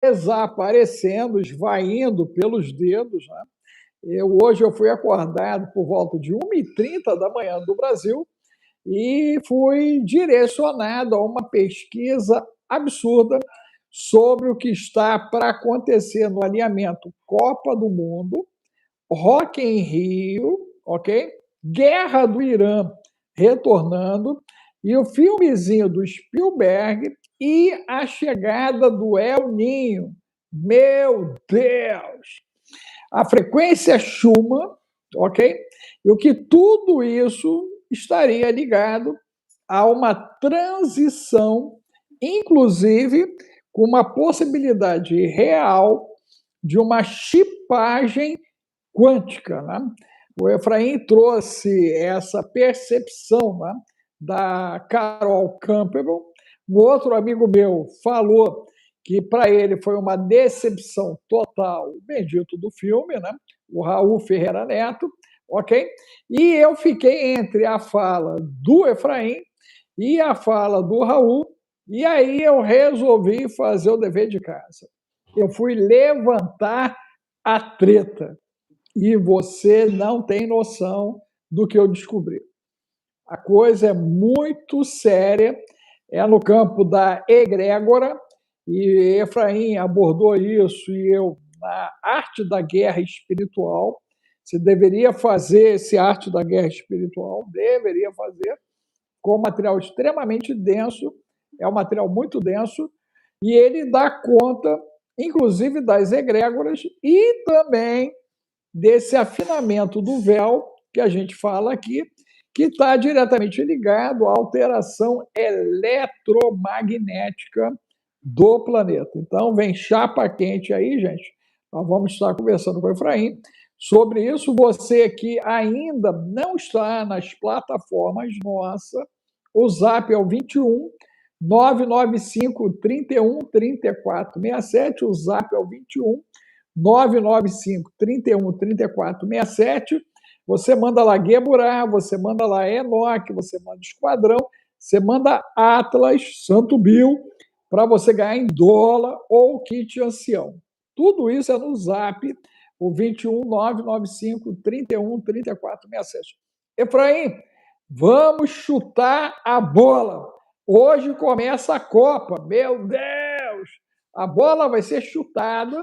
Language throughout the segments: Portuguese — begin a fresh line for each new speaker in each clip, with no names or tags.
desaparecendo, esvaindo pelos dedos, né? Hoje eu fui acordado por volta de 1h30 da manhã do Brasil e fui direcionado a uma pesquisa absurda sobre o que está para acontecer no alinhamento Copa do Mundo, Rock em Rio, ok? Guerra do Irã retornando, e o filmezinho do Spielberg e a chegada do El Ninho. Meu Deus! A frequência Schumann, ok? E o que tudo isso estaria ligado a uma transição, inclusive com uma possibilidade real de uma chipagem quântica, né? O Efraim trouxe essa percepção, né, da Carol Campbell. Um outro amigo meu falou que para ele foi uma decepção total, o bendito do filme, né? O Raul Ferreira Neto, ok? E eu fiquei entre a fala do Efraim e a fala do Raul, e aí eu resolvi fazer o dever de casa. Eu fui levantar a treta. E você não tem noção do que eu descobri. A coisa é muito séria, é no campo da egrégora, e Efraim abordou isso, e eu, na arte da guerra espiritual, você deveria fazer esse arte da guerra espiritual, deveria fazer, com um material extremamente denso, é um material muito denso, e ele dá conta, inclusive, das egrégoras e também desse afinamento do véu que a gente fala aqui, que está diretamente ligado à alteração eletromagnética do planeta. Então, vem chapa quente aí, gente. Nós vamos estar conversando com o Efraim sobre isso. Você que ainda não está nas plataformas nossa, o Zap é o 21 995 31 34 67, o Zap é o 21 995 31 34 67. Você manda lá Gueburá, você manda lá Enoque, você manda Esquadrão, você manda Atlas, Santo Bill, para você ganhar em dólar ou kit ancião. Tudo isso é no Zap, o 21 995 31 34 67. Efraim, vamos chutar a bola. Hoje começa a Copa. Meu Deus! A bola vai ser chutada.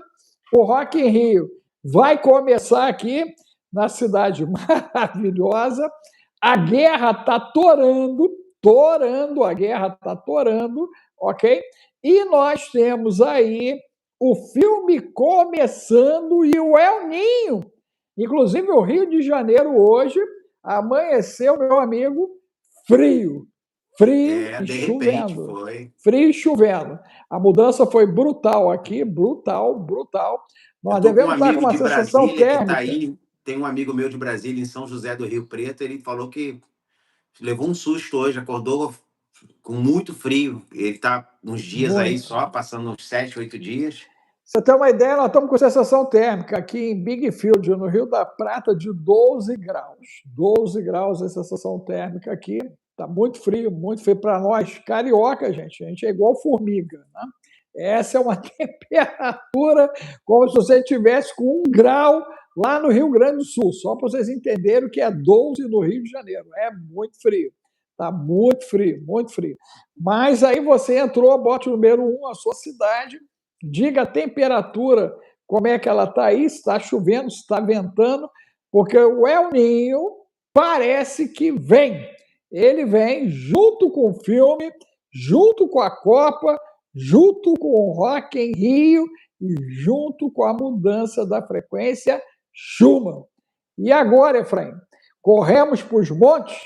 O Rock in Rio vai começar aqui na cidade maravilhosa. A guerra está torando, a guerra está torando, ok? E nós temos aí o filme começando e o El Ninho. Inclusive, o Rio de Janeiro hoje amanheceu, meu amigo, frio. Frio e chovendo. Frio e chovendo. A mudança foi brutal aqui, brutal, brutal. Nós devemos estar com uma sensação térmica.
Tá aí, tem um amigo meu de Brasília, em São José do Rio Preto, ele falou que levou um susto hoje, acordou com muito frio. Ele está uns dias muito. Aí só, passando uns 7, 8 dias.
Você tem uma ideia, nós estamos com sensação térmica aqui em Big Field, no Rio da Prata, de 12 graus. 12 graus a sensação térmica aqui. Está muito frio para nós. Carioca, gente, a gente é igual formiga, né? Essa é uma temperatura como se você estivesse com 1 grau lá no Rio Grande do Sul, só para vocês entenderem o que é 12 no Rio de Janeiro. É muito frio. Está muito frio, muito frio. Mas aí você entrou, bote o número 1, a sua cidade, diga a temperatura, como é que ela está aí, se está chovendo, se está ventando, porque o El Ninho parece que vem. Ele vem junto com o filme, junto com a Copa, junto com o Rock em Rio e junto com a mudança da frequência Schumann. E agora, Efraim, corremos para os montes?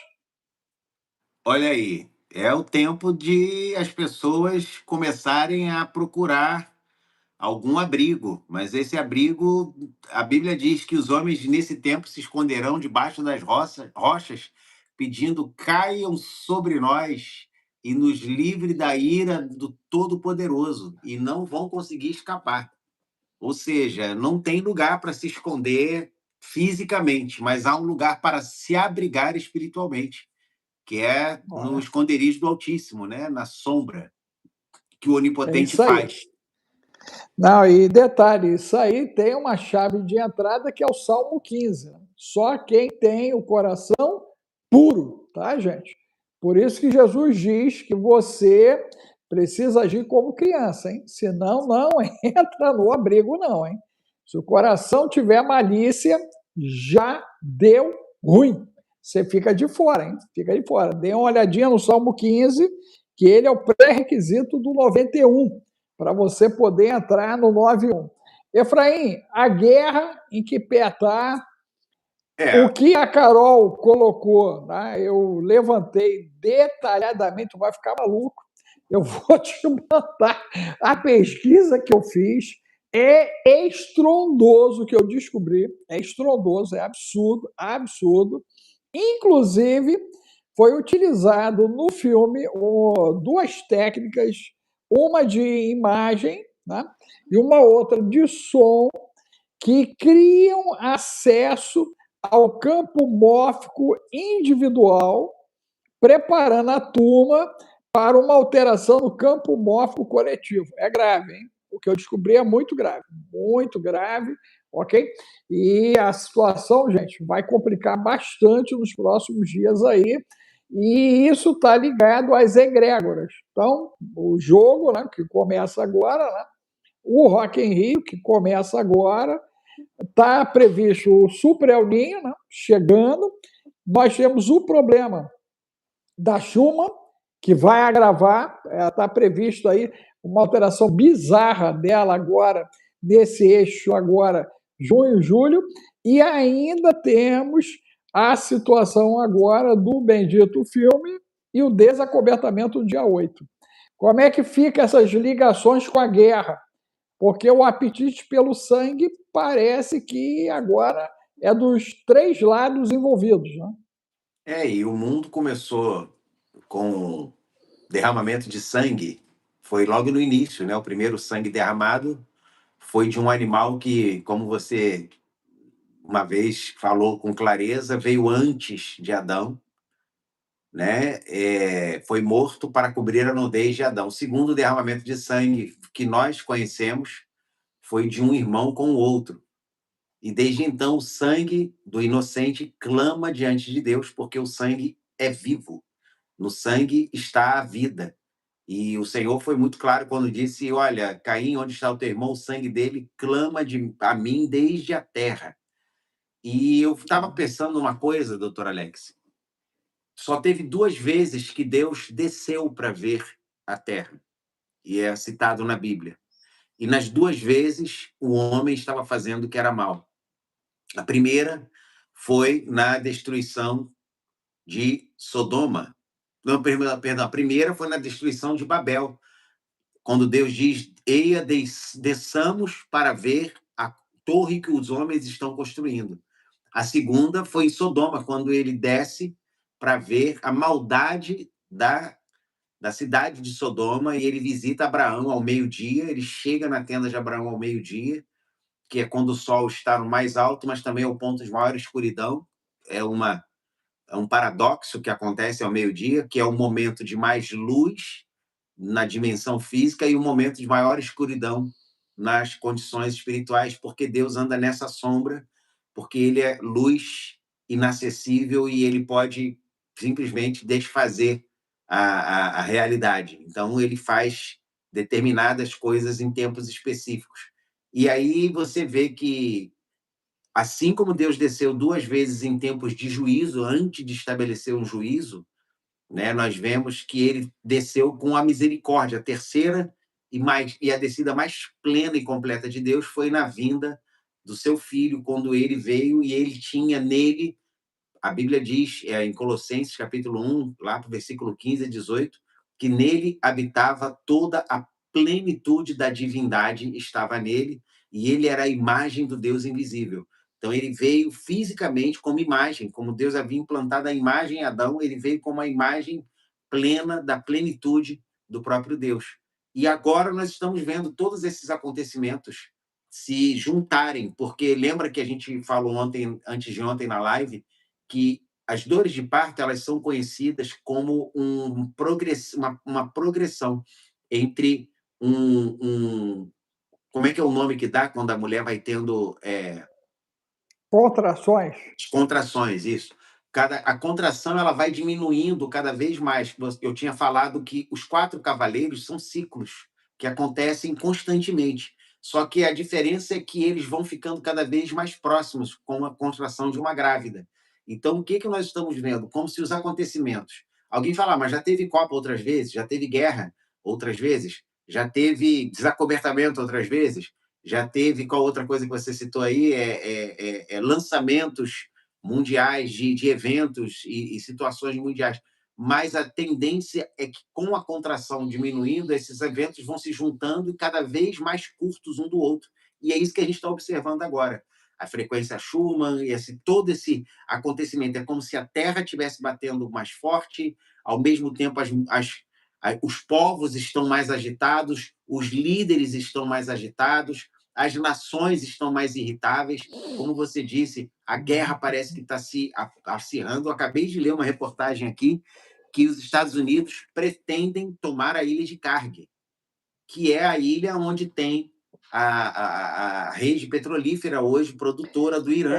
Olha aí, é o tempo de as pessoas começarem a procurar algum abrigo, mas esse abrigo, a Bíblia diz que os homens nesse tempo se esconderão debaixo das rochas, pedindo caiam sobre nós e nos livre da ira do Todo-Poderoso, e não vão conseguir escapar. Ou seja, não tem lugar para se esconder fisicamente, mas há um lugar para se abrigar espiritualmente, que é no esconderijo do Altíssimo, né? Na sombra que o Onipotente faz.
Não, e detalhe, isso aí tem uma chave de entrada que é o Salmo 15. Só quem tem o coração puro, tá, gente? Por isso que Jesus diz que você precisa agir como criança, hein? Senão não entra no abrigo, não, hein? Se o coração tiver malícia, já deu ruim. Você fica de fora, hein? Fica de fora. Dê uma olhadinha no Salmo 15, que ele é o pré-requisito do 91 para você poder entrar no 91. Efraim, a guerra em que pé está? O que a Carol colocou, né? Eu levantei detalhadamente, vai ficar maluco. Eu vou te mandar a pesquisa que eu fiz. É estrondoso o que eu descobri. É estrondoso, é absurdo, absurdo. Inclusive, foi utilizado no filme duas técnicas, uma de imagem, né, e uma outra de som, que criam acesso ao campo mórfico individual, preparando a turma para uma alteração no campo mórfico coletivo. É grave, hein? O que eu descobri é muito grave, ok? E a situação, gente, vai complicar bastante nos próximos dias aí, e isso está ligado às egrégoras. Então, o jogo, né, que começa agora, né, o Rock in Rio, que começa agora, está previsto o Super El Niño, né, chegando. Nós temos o problema da Schumann, que vai agravar, está previsto aí uma alteração bizarra dela agora, nesse eixo agora, junho, julho, e ainda temos a situação agora do bendito filme e o desacobertamento dia 8. Como é que fica essas ligações com a guerra? Porque o apetite pelo sangue parece que agora é dos três lados envolvidos, né?
E o mundo começou com derramamento de sangue, foi logo no início, né? O primeiro sangue derramado foi de um animal que, como você uma vez falou com clareza, veio antes de Adão, né? Foi morto para cobrir a nudez de Adão. O segundo derramamento de sangue que nós conhecemos foi de um irmão com o outro. E desde então o sangue do inocente clama diante de Deus, porque o sangue é vivo. No sangue está a vida. E o Senhor foi muito claro quando disse: olha, Caim, onde está o teu irmão? O sangue dele clama a mim desde a terra. E eu estava pensando numa coisa, doutor Alex. Só teve duas vezes que Deus desceu para ver a terra. E é citado na Bíblia. E nas duas vezes o homem estava fazendo o que era mal. A primeira foi na destruição de Sodoma. Não, perdão, a primeira foi na destruição de Babel, quando Deus diz: eia, desçamos para ver a torre que os homens estão construindo. A segunda foi em Sodoma, quando ele desce para ver a maldade da cidade de Sodoma, e ele visita Abraão ao meio-dia, ele chega na tenda de Abraão ao meio-dia, que é quando o sol está no mais alto, mas também é o ponto de maior escuridão. É um paradoxo que acontece ao meio-dia, que é o momento de mais luz na dimensão física e o momento de maior escuridão nas condições espirituais, porque Deus anda nessa sombra, porque ele é luz inacessível e ele pode simplesmente desfazer a realidade. Então, ele faz determinadas coisas em tempos específicos. E aí você vê que, assim como Deus desceu duas vezes em tempos de juízo, antes de estabelecer um juízo, né, nós vemos que ele desceu com a misericórdia. A terceira e a descida mais plena e completa de Deus foi na vinda do seu filho, quando ele veio e ele tinha nele, a Bíblia diz em Colossenses capítulo 1, lá para o versículo 15 a 18, que nele habitava toda a plenitude da divindade, estava nele, e ele era a imagem do Deus invisível. Então ele veio fisicamente como imagem, como Deus havia implantado a imagem em Adão, ele veio como a imagem plena da plenitude do próprio Deus. E agora nós estamos vendo todos esses acontecimentos se juntarem, porque lembra que a gente falou antes de ontem na live, que as dores de parto elas são conhecidas como uma progressão entre um Como é que é o nome que dá quando a mulher vai tendo
Contrações.
contrações, isso. A contração ela vai diminuindo cada vez mais. Eu tinha falado que os 4 cavaleiros são ciclos que acontecem constantemente. Só que a diferença é que eles vão ficando cada vez mais próximos com a contração de uma grávida. Então, o que, que nós estamos vendo? Como se os acontecimentos. Alguém fala, mas já teve Copa outras vezes, já teve guerra outras vezes, já teve desacobertamento outras vezes, já teve. Qual outra coisa que você citou aí? Lançamentos mundiais de eventos e situações mundiais. Mas a tendência é que, com a contração diminuindo, esses eventos vão se juntando e cada vez mais curtos um do outro. E é isso que a gente está observando agora. A frequência Schumann e todo esse acontecimento. É como se a Terra estivesse batendo mais forte, ao mesmo tempo os povos estão mais agitados, os líderes estão mais agitados, as nações estão mais irritáveis. Como você disse, a guerra parece que está se acirrando. Eu acabei de ler uma reportagem aqui que os Estados Unidos pretendem tomar a ilha de Karg, que é a ilha onde tem a rede petrolífera hoje, produtora do Irã.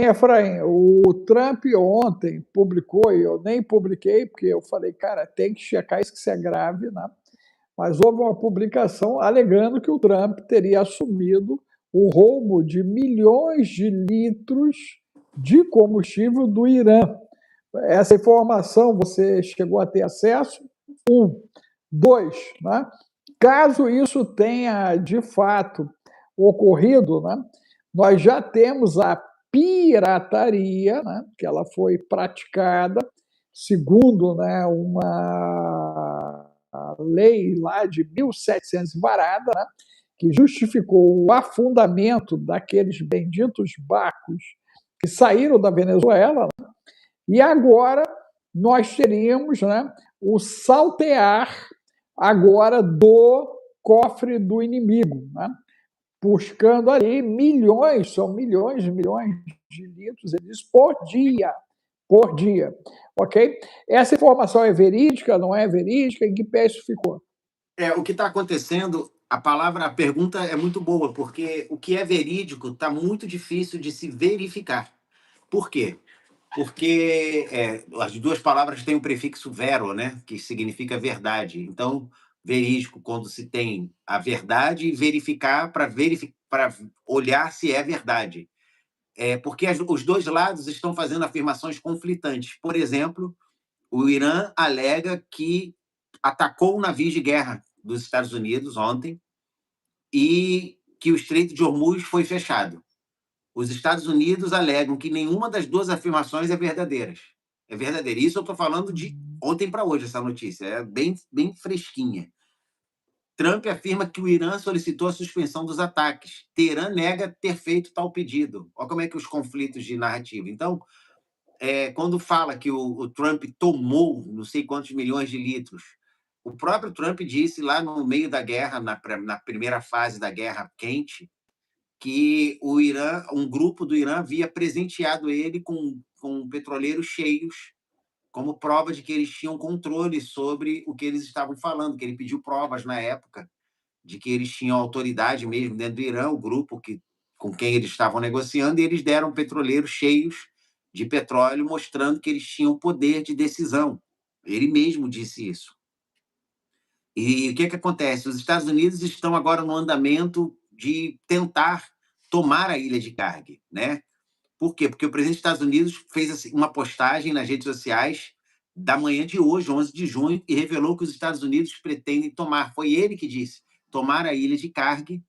Efraim, o Trump ontem publicou, e eu nem publiquei, porque eu falei, cara, tem que checar isso, que isso é grave, né? Mas houve uma publicação alegando que o Trump teria assumido o roubo de milhões de litros de combustível do Irã. Essa informação você chegou a ter acesso? 1. 2, né? Caso isso tenha de fato ocorrido, né, nós já temos a pirataria, né, que ela foi praticada segundo, né, uma lei lá de 1700 varada, né, que justificou o afundamento daqueles benditos barcos que saíram da Venezuela, né, e agora nós teríamos, né, o saltear agora do cofre do inimigo, né, buscando ali milhões, são milhões e milhões de litros por dia, ok? Essa informação é verídica, não é verídica? Em que pé isso ficou?
O que está acontecendo, a pergunta é muito boa, porque o que é verídico está muito difícil de se verificar. Por quê? Porque as duas palavras têm o prefixo vero, né, que significa verdade. Então, verídico, quando se tem a verdade, e verificar para olhar se é verdade. Porque os dois lados estão fazendo afirmações conflitantes. Por exemplo, o Irã alega que atacou navios de guerra dos Estados Unidos ontem e que o Estreito de Hormuz foi fechado. Os Estados Unidos alegam que nenhuma das duas afirmações é verdadeira. É verdadeira. Isso eu estou falando de ontem para hoje, essa notícia. É bem, bem fresquinha. Trump afirma que o Irã solicitou a suspensão dos ataques. Teherã nega ter feito tal pedido. Olha como é que os conflitos de narrativa. Então, quando fala que o Trump tomou não sei quantos milhões de litros, o próprio Trump disse lá no meio da guerra, na primeira fase da guerra quente, que o Irã, um grupo do Irã havia presenteado ele com petroleiros cheios, como prova de que eles tinham controle sobre o que eles estavam falando, que ele pediu provas na época de que eles tinham autoridade mesmo dentro do Irã, o grupo com quem eles estavam negociando, e eles deram petroleiros cheios de petróleo, mostrando que eles tinham poder de decisão. Ele mesmo disse isso. E o que acontece? Os Estados Unidos estão agora no andamento de tentar tomar a ilha de Karg, né? Por quê? Porque o presidente dos Estados Unidos fez uma postagem nas redes sociais da manhã de hoje, 11 de junho, e revelou que os Estados Unidos pretendem tomar. Foi ele que disse, tomar a ilha de Karg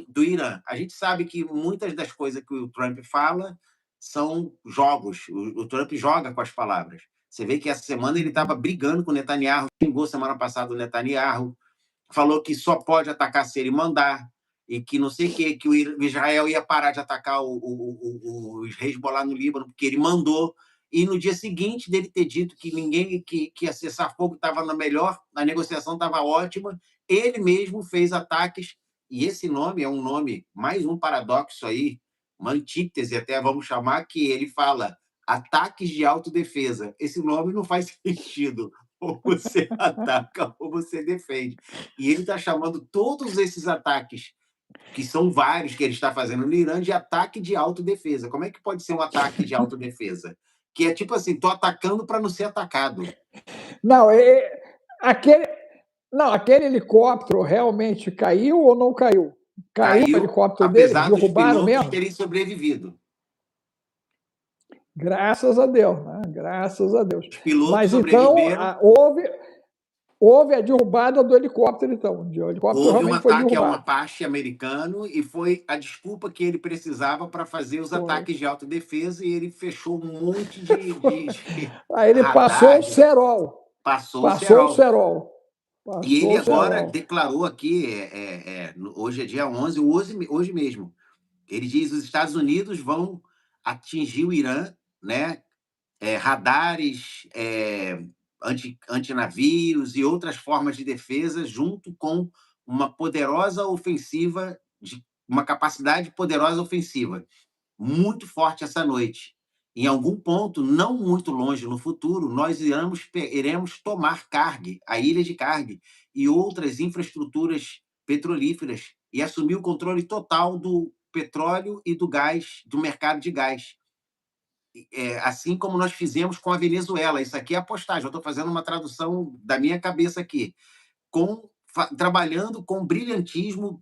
do Irã. A gente sabe que muitas das coisas que o Trump fala são jogos. O Trump joga com as palavras. Você vê que essa semana ele estava brigando com o Netanyahu, xingou semana passada o Netanyahu, falou que só pode atacar se ele mandar, e que não sei o que o Israel ia parar de atacar o Hezbollah no Líbano, porque ele mandou. E no dia seguinte dele ter dito que ninguém que ia cessar fogo estava na melhor, a negociação estava ótima, ele mesmo fez ataques. E esse nome é um nome, mais um paradoxo aí, uma antítese até, vamos chamar, que ele fala ataques de autodefesa. Esse nome não faz sentido. ou você ataca ou você defende. E ele está chamando todos esses ataques, que são vários que ele está fazendo no Irã, de ataque de autodefesa. Como é que pode ser um ataque de autodefesa? Que é tipo assim, tô atacando para não ser atacado.
Não, aquele, não, aquele helicóptero realmente caiu ou não caiu? Caiu o helicóptero dele?
Apesar dos
Derrubaram
pilotos
mesmo?
terem sobrevivido.
Graças a Deus, né? Graças a Deus.
Os pilotos
Mas então
sobreviveram.
houve a derrubada do helicóptero, então. O helicóptero
Houve um
realmente foi
ataque a um
derrubado.
Apache americano e foi a desculpa que ele precisava para fazer os ataques de autodefesa, e ele fechou um monte de
Aí ele passou o
radar.
cerol.
Passou o
Passou o
cerol.
cerol.
E ele
Passou o
agora
cerol.
declarou aqui, hoje é dia 11, hoje mesmo, ele diz que os Estados Unidos vão atingir o Irã, né? Radares, antinavios e outras formas de defesa, junto com uma poderosa ofensiva, uma capacidade poderosa ofensiva, muito forte essa noite. Em algum ponto, não muito longe no futuro, nós iremos tomar Karg, a ilha de Karg, e outras infraestruturas petrolíferas, e assumir o controle total do petróleo e do gás, do mercado de gás. Assim como nós fizemos com a Venezuela. Isso aqui é a postagem, eu estou fazendo uma tradução da minha cabeça aqui, trabalhando com brilhantismo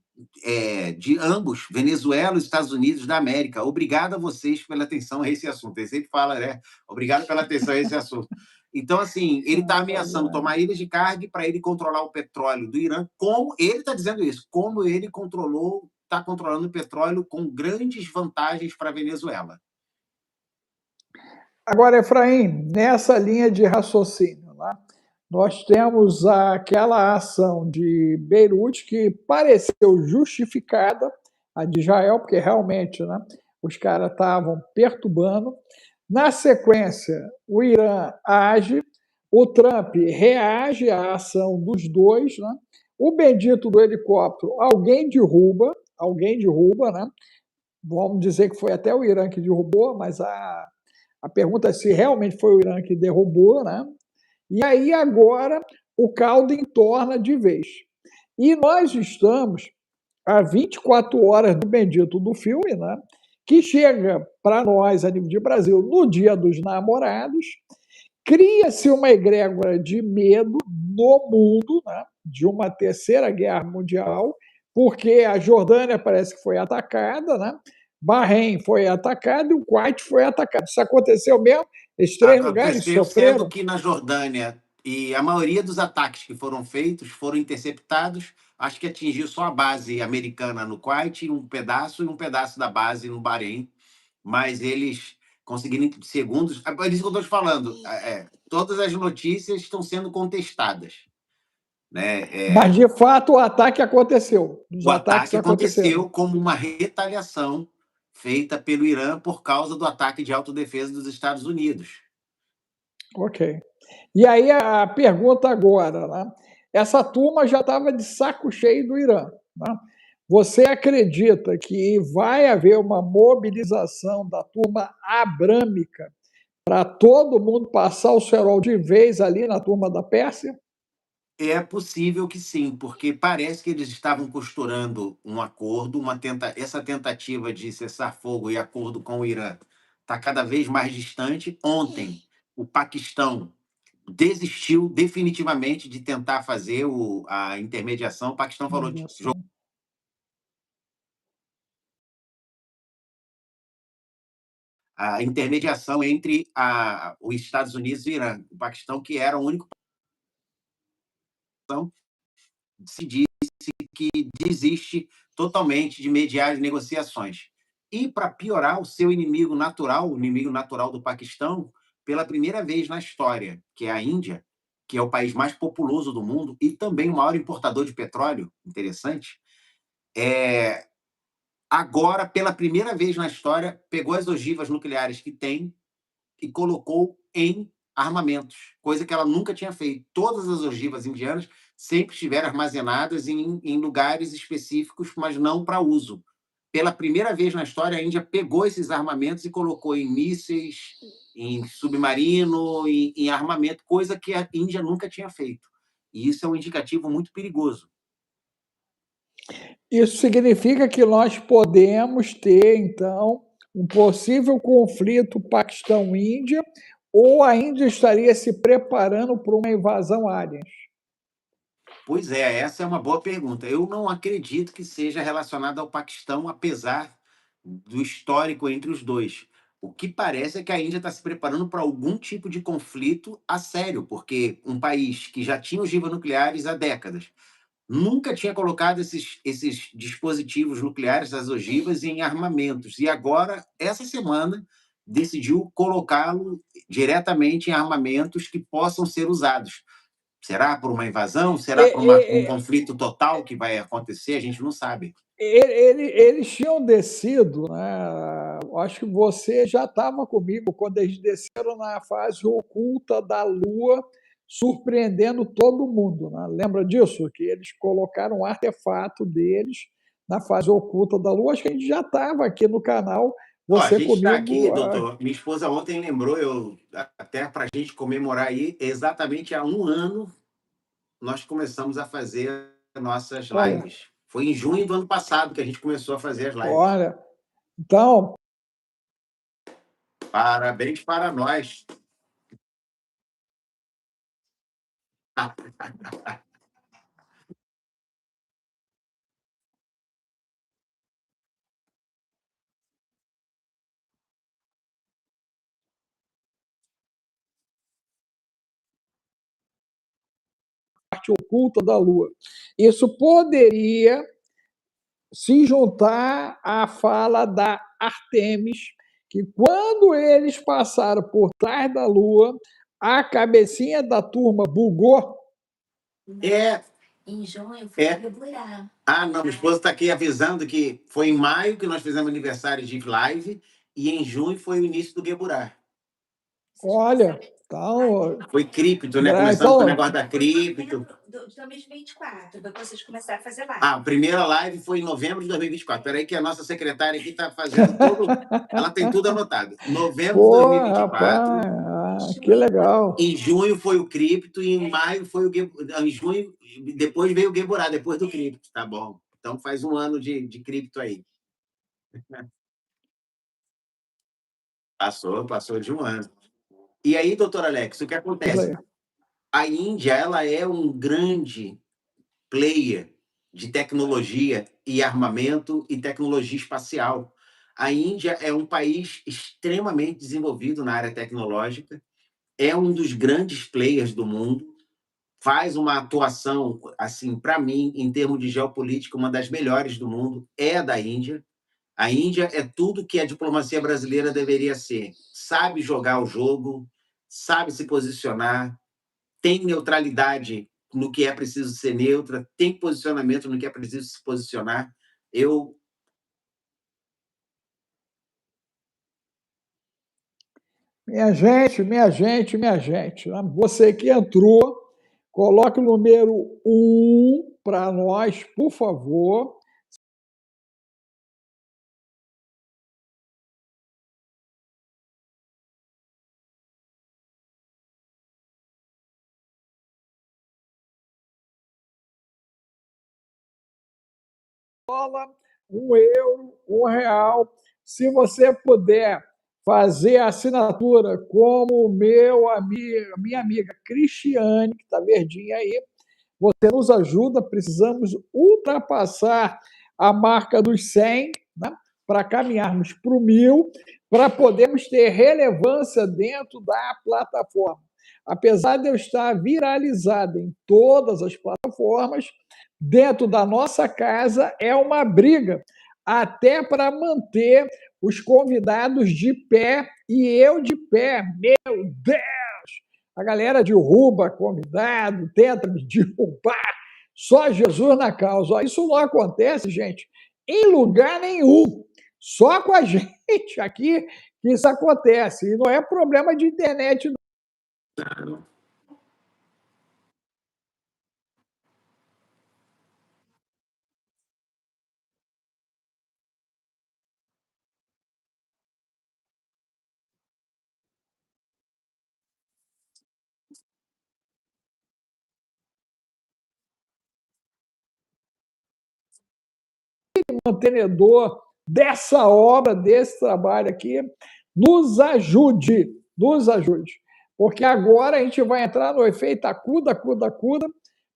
de ambos, Venezuela e Estados Unidos da América. Obrigado a vocês pela atenção a esse assunto. Ele sempre fala, né? Obrigado pela atenção a esse assunto. Então, assim, ele está ameaçando tomar ilhas de Karg para ele controlar o petróleo do Irã, como ele está dizendo isso, como ele está controlando o petróleo com grandes vantagens para a Venezuela.
Agora, Efraim, nessa linha de raciocínio, né, nós temos aquela ação de Beirute que pareceu justificada, a de Israel, porque realmente, né, os caras estavam perturbando. Na sequência, o Irã age, o Trump reage à ação dos dois, né? O bendito do helicóptero, alguém derruba, né? Vamos dizer que foi até o Irã que derrubou, mas a pergunta é se realmente foi o Irã que derrubou, né? E aí agora o caldo entorna de vez. E nós estamos a 24 horas do bendito do filme, né? Que chega para nós, a nível de Brasil, no Dia dos Namorados. Cria-se uma egrégora de medo no mundo, né? De uma terceira guerra mundial, porque a Jordânia parece que foi atacada, né? Bahrein foi atacado e o Kuwait foi atacado. Isso aconteceu mesmo? Esses três lugares sofreram?
Sendo que na Jordânia, e a maioria dos ataques que foram feitos foram interceptados, acho que atingiu só a base americana no Kuwait, um pedaço da base no Bahrein, mas eles conseguiram segundos. É isso que eu estou te falando. Todas as notícias estão sendo contestadas. Né?
Mas, de fato, o ataque aconteceu.
O ataque aconteceu como uma retaliação feita pelo Irã por causa do ataque de autodefesa dos Estados Unidos.
Ok. E aí a pergunta agora, né? Essa turma já estava de saco cheio do Irã. Né? Você acredita que vai haver uma mobilização da turma abrâmica para todo mundo passar o cerol de vez ali na turma da Pérsia?
É possível que sim, porque parece que eles estavam costurando um acordo, essa tentativa de cessar fogo e acordo com o Irã está cada vez mais distante. Ontem, o Paquistão desistiu definitivamente de tentar fazer a intermediação. O Paquistão falou de a intermediação entre os Estados Unidos e o Irã. O Paquistão, que era o único, se disse que desiste totalmente de mediar as negociações. E, para piorar, o seu inimigo natural, o inimigo natural do Paquistão, pela primeira vez na história, que é a Índia, que é o país mais populoso do mundo e também o maior importador de petróleo, interessante, agora, pela primeira vez na história, pegou as ogivas nucleares que tem e colocou em armamentos, coisa que ela nunca tinha feito. Todas as ogivas indianas sempre estiveram armazenadas em lugares específicos, mas não para uso. pela primeira vez na história, a Índia pegou esses armamentos e colocou em mísseis, em submarino, em armamento, coisa que a Índia nunca tinha feito. E isso é um indicativo muito perigoso.
Isso significa que nós podemos ter, então, um possível conflito Paquistão-Índia, ou a Índia estaria se preparando para uma invasão área?
Pois é, essa é uma boa pergunta. Eu não acredito que seja relacionado ao Paquistão, apesar do histórico entre os dois. O que parece é que a Índia está se preparando para algum tipo de conflito a sério, porque um país que já tinha ogivas nucleares há décadas nunca tinha colocado esses dispositivos nucleares, as ogivas, em armamentos. E agora, essa semana, decidiu colocá-lo diretamente em armamentos que possam ser usados. Será por uma invasão? Será por um conflito total que vai acontecer? A gente não sabe.
Eles tinham descido, né? Acho que você já estava comigo quando eles desceram na fase oculta da Lua, surpreendendo todo mundo, né? Lembra disso? Que eles colocaram um artefato deles na fase oculta da Lua. Acho que a gente já estava aqui no canal,
Ó, a
você
gente está aqui,
comigo.
doutor. Minha esposa ontem lembrou, até para a gente comemorar aí, exatamente há 1 ano, nós começamos a fazer nossas
Olha,
lives. Foi em junho do ano passado que a gente começou a fazer as lives.
olha. Então,
Parabéns para nós.
parte oculta da Lua. Isso poderia se juntar à fala da Artemis, que quando eles passaram por trás da Lua, a cabecinha da turma bugou.
É. Em junho foi Geburá. Ah, não, minha esposa está aqui avisando que foi em maio que nós fizemos aniversário de live e em junho foi o início do Geburá.
Olha, então.
Foi cripto, né? Começamos com o negócio da cripto.
De 2024, depois vocês começaram a fazer live.
A primeira live foi em novembro de 2024. Espera aí que a nossa secretária aqui está fazendo tudo. Ela tem tudo anotado. Novembro de 2024.
Rapaz, que legal.
Em junho foi o cripto e em maio foi o em junho, depois veio o Geburá, depois do cripto, tá bom. Então faz 1 ano de cripto aí. Passou de 1 ano. E aí, doutor Alex, o que acontece? A Índia, ela é um grande player de tecnologia e armamento e tecnologia espacial. A Índia é um país extremamente desenvolvido na área tecnológica, é um dos grandes players do mundo, faz uma atuação, assim, para mim, em termos de geopolítica, uma das melhores do mundo, é a da Índia. A Índia é tudo que a diplomacia brasileira deveria ser. Sabe jogar o jogo, sabe se posicionar, tem neutralidade no que é preciso ser neutra, tem posicionamento no que é preciso se posicionar.
Minha gente, você que entrou, coloque o número 1 para nós, por favor. Dólar, €1, R$ 1. Se você puder fazer a assinatura como minha amiga Cristiane, que está verdinha aí, você nos ajuda, precisamos ultrapassar a marca dos 100, né, para caminharmos para o 1.000, para podermos ter relevância dentro da plataforma. Apesar de eu estar viralizado em todas as plataformas, dentro da nossa casa é uma briga, até para manter os convidados de pé e eu de pé. Meu Deus! A galera derruba convidado, tenta me derrubar. Só Jesus na causa. Isso não acontece, gente, em lugar nenhum. Só com a gente aqui que isso acontece. E não é problema de internet,
Não.
mantenedor dessa obra, desse trabalho aqui, nos ajude, porque agora a gente vai entrar no efeito acuda,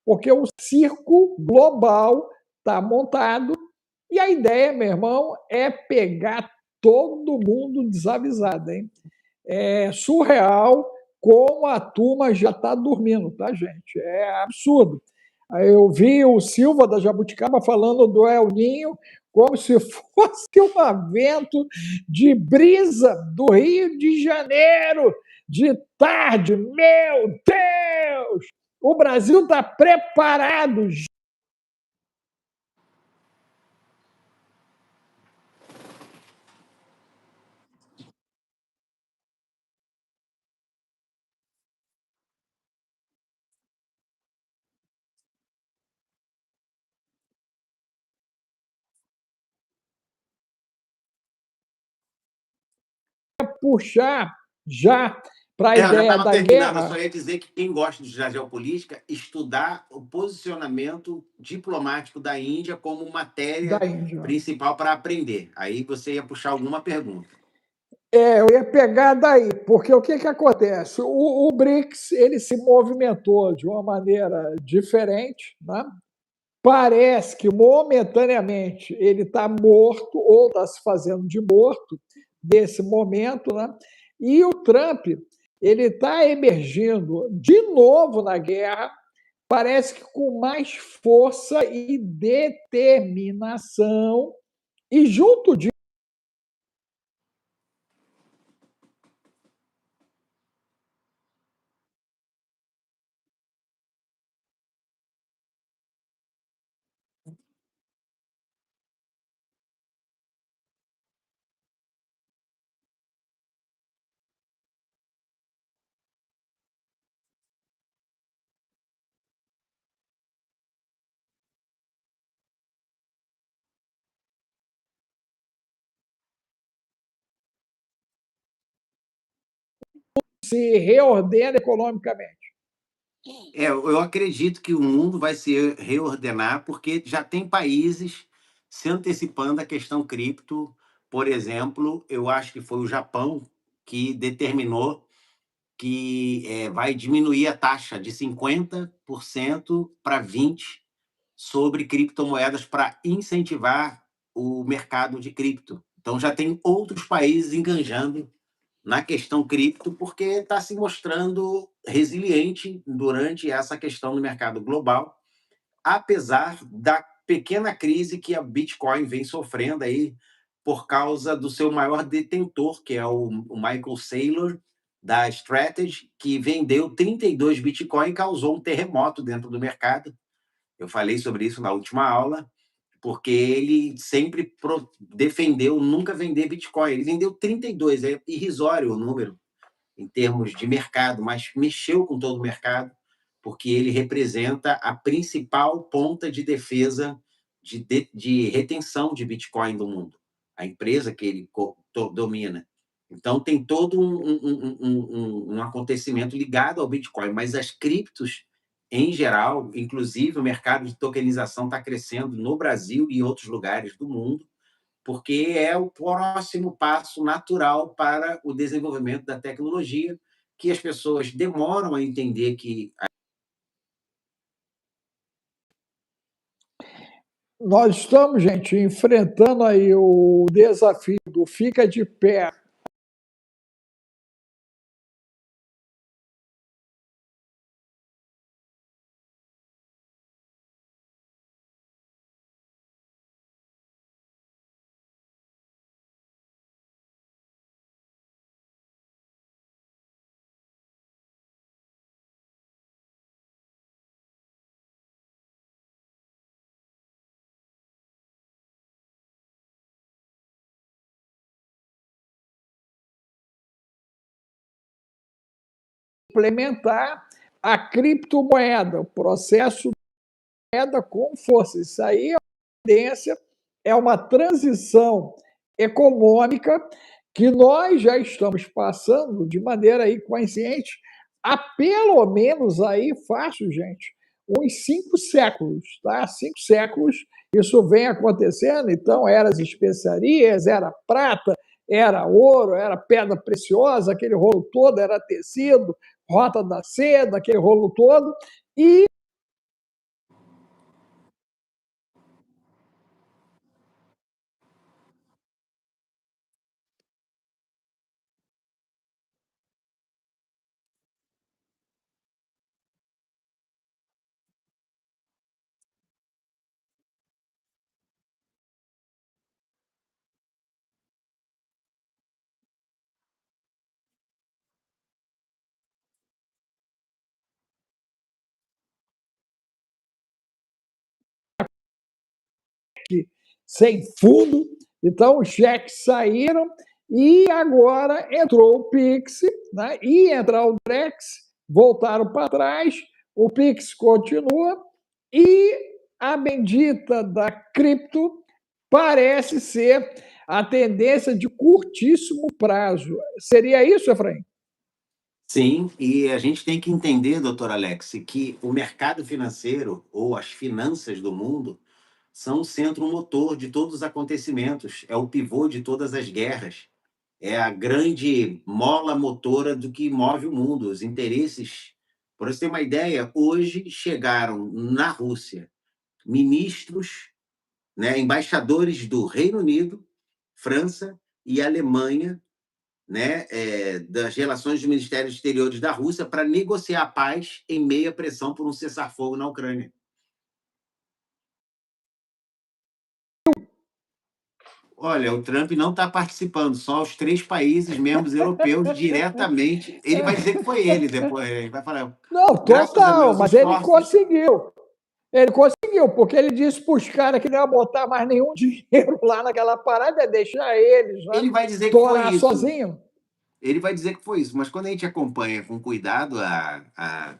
porque o circo global está montado e a ideia, meu irmão, é pegar todo mundo desavisado, hein? É surreal como a turma já está dormindo, tá, gente? É absurdo. Eu vi o Silva da Jabuticaba falando do El Ninho como se fosse um vento de brisa do Rio de Janeiro, de tarde. Meu Deus! O Brasil está preparado. Puxar já para a
Eu já
ideia
estava
da
terminando, eu
guerra.
só ia dizer que quem gosta de geopolítica, estudar o posicionamento diplomático da Índia como
Da
matéria
Índia.
principal para aprender. Aí você ia puxar alguma pergunta.
Eu ia pegar daí, porque o que acontece? O BRICS ele se movimentou de uma maneira diferente, né? Parece que momentaneamente ele está morto ou está se fazendo de morto desse momento, né? E o Trump ele está emergindo de novo na guerra, parece que com mais força e determinação, e junto disso se reordena economicamente.
Eu acredito que o mundo vai se reordenar porque já tem países se antecipando à questão cripto. Por exemplo, eu acho que foi o Japão que determinou que vai diminuir a taxa de 50% para 20% sobre criptomoedas para incentivar o mercado de cripto. Então já tem outros países enganjando na questão cripto, porque está se mostrando resiliente durante essa questão no mercado global, apesar da pequena crise que a Bitcoin vem sofrendo aí por causa do seu maior detentor, que é o Michael Saylor, da Strategy, que vendeu 32 Bitcoin e causou um terremoto dentro do mercado. Eu falei sobre isso na última aula, porque ele sempre defendeu nunca vender Bitcoin. Ele vendeu 32, é irrisório o número em termos de mercado, mas mexeu com todo o mercado, porque ele representa a principal ponta de defesa de retenção de Bitcoin do mundo, a empresa que ele domina. Então, tem todo um acontecimento ligado ao Bitcoin, mas as criptos, em geral, inclusive o mercado de tokenização está crescendo no Brasil e em outros lugares do mundo, porque é o próximo passo natural para o desenvolvimento da tecnologia, que as pessoas demoram a entender que...
Nós estamos, gente, enfrentando aí o desafio do fica de pé. Implementar a criptomoeda, o processo de moeda com força. Isso aí é uma tendência, é uma transição econômica que nós já estamos passando de maneira aí consciente há pelo menos aí, fácil, gente, uns 5 séculos, tá? 5 séculos Isso vem acontecendo, então, era as especiarias, era prata, era ouro, era pedra preciosa, aquele rolo todo era tecido, rota da seda, aquele rolo todo, e sem fundo, então os cheques saíram e agora entrou o Pix, né? Ia entrar o Drex, voltaram para trás, o Pix continua e a bendita da cripto parece ser a tendência de curtíssimo prazo. Seria isso, Efraim?
Sim, e a gente tem que entender, doutor Alex, que o mercado financeiro ou as finanças do mundo são o centro motor de todos os acontecimentos, é o pivô de todas as guerras, é a grande mola motora do que move o mundo, os interesses. Para você ter uma ideia, hoje chegaram na Rússia ministros, né, embaixadores do Reino Unido, França e Alemanha, né, das relações dos ministérios exteriores da Rússia para negociar a paz em meio à pressão por um cessar-fogo na Ucrânia. Olha, o Trump não está participando, só os 3 países membros europeus diretamente. Ele vai dizer que foi ele depois, ele vai falar.
Não, total, mas ele conseguiu. Ele conseguiu, porque ele disse para os caras que não ia botar mais nenhum dinheiro lá naquela parada, ia deixar eles, né?
Ele vai dizer que foi isso.
Sozinho.
Ele vai dizer que foi isso, mas quando a gente acompanha com cuidado a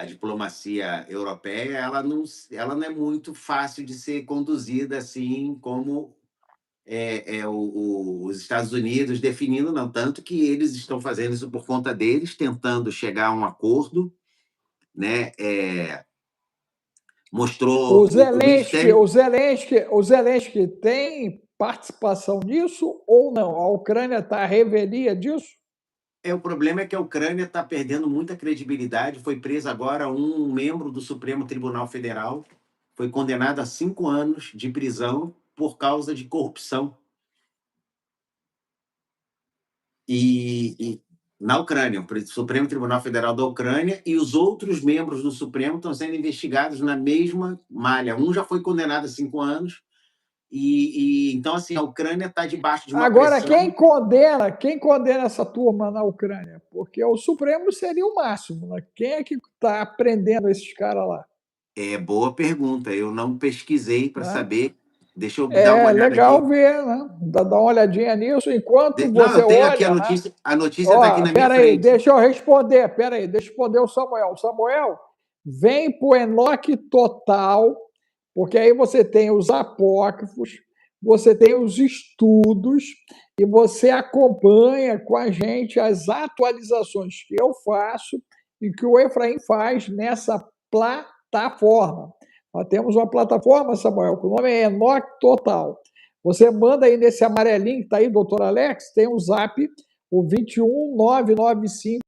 diplomacia europeia, ela não é muito fácil de ser conduzida assim como os Estados Unidos definindo, não. Tanto que eles estão fazendo isso por conta deles, tentando chegar a um acordo, né? Mostrou
o Zelensky tem participação nisso ou não? A Ucrânia está à revelia disso?
O problema é que a Ucrânia está perdendo muita credibilidade. Foi preso agora um membro do Supremo Tribunal Federal, foi condenado a 5 anos de prisão por causa de corrupção. E na Ucrânia, o Supremo Tribunal Federal da Ucrânia, e os outros membros do Supremo estão sendo investigados na mesma malha. Um já foi condenado a 5 anos, então, assim, a Ucrânia está debaixo de uma
Agora,
pressão.
quem condena essa turma na Ucrânia? Porque o Supremo seria o máximo, né? Quem é que está prendendo esses caras lá?
Boa pergunta. Eu não pesquisei para saber. Deixa eu dar uma olhada
legal
aqui.
Ver, né? Dá uma olhadinha nisso. Enquanto
Não,
você
eu tenho
olha...
aqui a notícia está aqui na minha frente.
Deixa eu responder. Deixa eu responder o Samuel. Samuel, vem para o Enoque Total, porque aí você tem os apócrifos, você tem os estudos e você acompanha com a gente as atualizações que eu faço e que o Efraim faz nessa plataforma. Nós temos uma plataforma, Samuel, que o nome é Enoque Total. Você manda aí nesse amarelinho que está aí, doutor Alex, tem um zap, o 21995.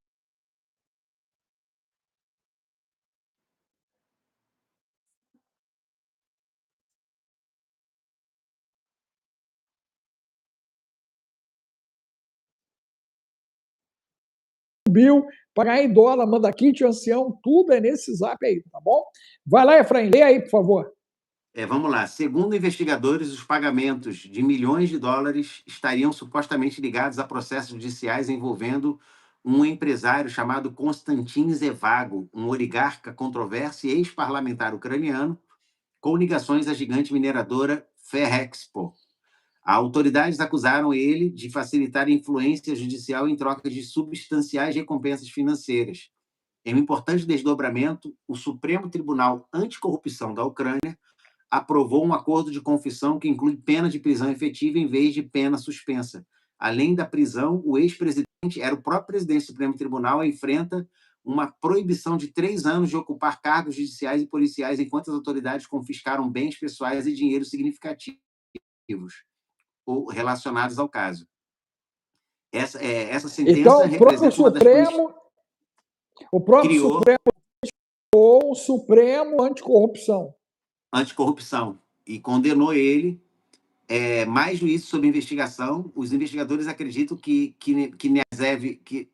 Subiu, pagar em dólar, manda kit, ancião, tudo é nesse zap aí, tá bom? Vai lá, Efraim, lê aí, por favor.
Vamos lá. Segundo investigadores, os pagamentos de milhões de dólares estariam supostamente ligados a processos judiciais envolvendo um empresário chamado Konstantin Zevago, um oligarca controverso e ex-parlamentar ucraniano, com ligações à gigante mineradora Ferrexpo. Autoridades acusaram ele de facilitar influência judicial em troca de substanciais recompensas financeiras. Em um importante desdobramento, o Supremo Tribunal Anticorrupção da Ucrânia aprovou um acordo de confissão que inclui pena de prisão efetiva em vez de pena suspensa. Além da prisão, o ex-presidente, era o próprio presidente do Supremo Tribunal, enfrenta uma proibição de 3 anos de ocupar cargos judiciais e policiais enquanto as autoridades confiscaram bens pessoais e dinheiro significativos ou relacionados ao caso. Essa sentença
Então,
representa uma das políticas...
o próprio
criou
Supremo criou um Supremo anticorrupção.
Anticorrupção, e condenou ele. Mais juízes sob investigação. Os investigadores acreditam que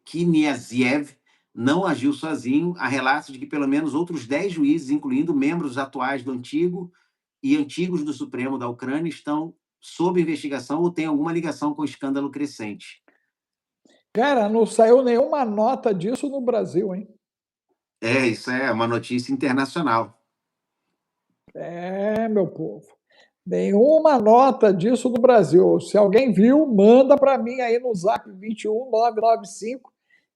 Kniaziev não agiu sozinho. Há relatos de que pelo menos outros 10 juízes, incluindo membros atuais do antigo e antigos do Supremo da Ucrânia, estão sob investigação ou têm alguma ligação com o escândalo crescente.
Cara, não saiu nenhuma nota disso no Brasil, hein?
Isso é uma notícia internacional.
Meu povo. Nenhuma nota disso no Brasil. Se alguém viu, manda para mim aí no zap 21 995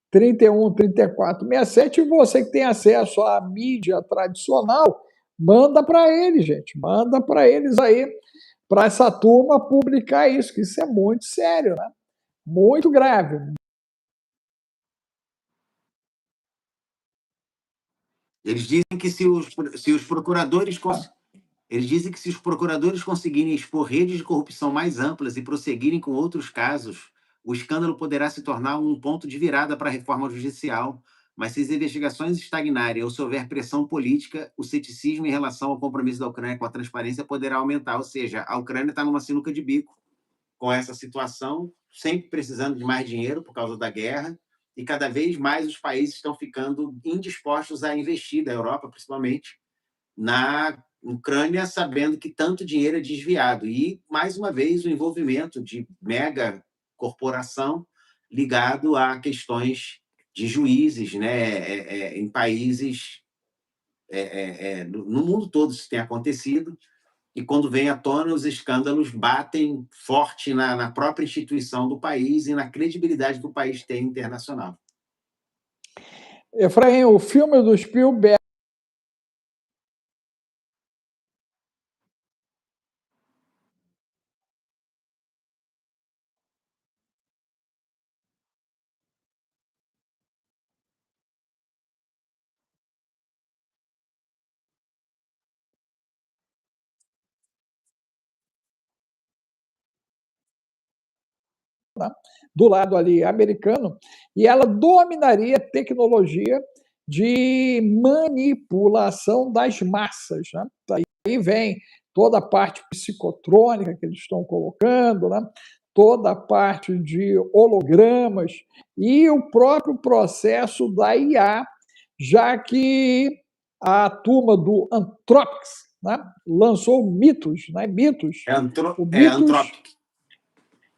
31 34 67. E você que tem acesso à mídia tradicional, manda para eles, gente. Manda para eles aí, para essa turma publicar isso, que isso é muito sério, né? Muito grave.
Eles dizem que se os procuradores conseguirem expor redes de corrupção mais amplas e prosseguirem com outros casos, o escândalo poderá se tornar um ponto de virada para a reforma judicial. Mas se as investigações estagnarem ou se houver pressão política, o ceticismo em relação ao compromisso da Ucrânia com a transparência poderá aumentar. Ou seja, a Ucrânia está numa sinuca de bico com essa situação, sempre precisando de mais dinheiro por causa da guerra, e cada vez mais os países estão ficando indispostos a investir, da Europa principalmente, na Ucrânia, sabendo que tanto dinheiro é desviado. E, mais uma vez, o envolvimento de mega corporação ligado a questões de juízes, né, em países... no mundo todo isso tem acontecido, e quando vem à tona, os escândalos batem forte na própria instituição do país e na credibilidade que o país tem internacional.
Efraim, o filme do Spielberg do lado ali americano, e ela dominaria a tecnologia de manipulação das massas. Né? Aí vem toda a parte psicotrônica que eles estão colocando, né? Toda a parte de hologramas e o próprio processo da IA, já que a turma do Anthropic, né? Lançou Mitos, né? Mitos.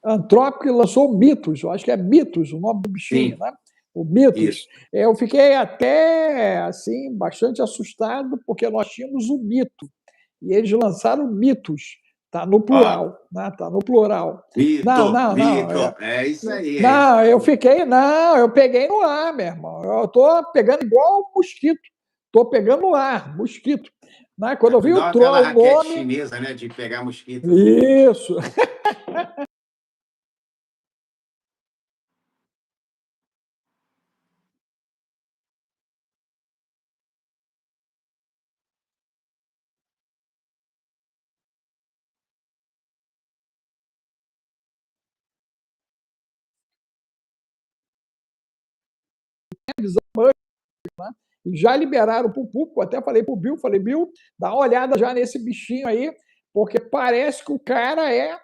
Anthropic lançou Mitos, eu acho que é Mitos o nome do bichinho, sim, né? O Mitos. Eu fiquei até assim bastante assustado porque nós tínhamos o mito e eles lançaram Mitos. Tá no plural, né? Tá no plural.
Mito, mito. É isso aí.
Não, eu peguei no ar, meu irmão. Eu tô pegando igual mosquito. Tô pegando no ar, mosquito. Né? Quando eu vi o troll,
aquela raquete chinesa, né, de pegar mosquito.
Isso. Né? E já liberaram para o público, até falei para o Bill, Bill, dá uma olhada já nesse bichinho aí, porque parece que o cara é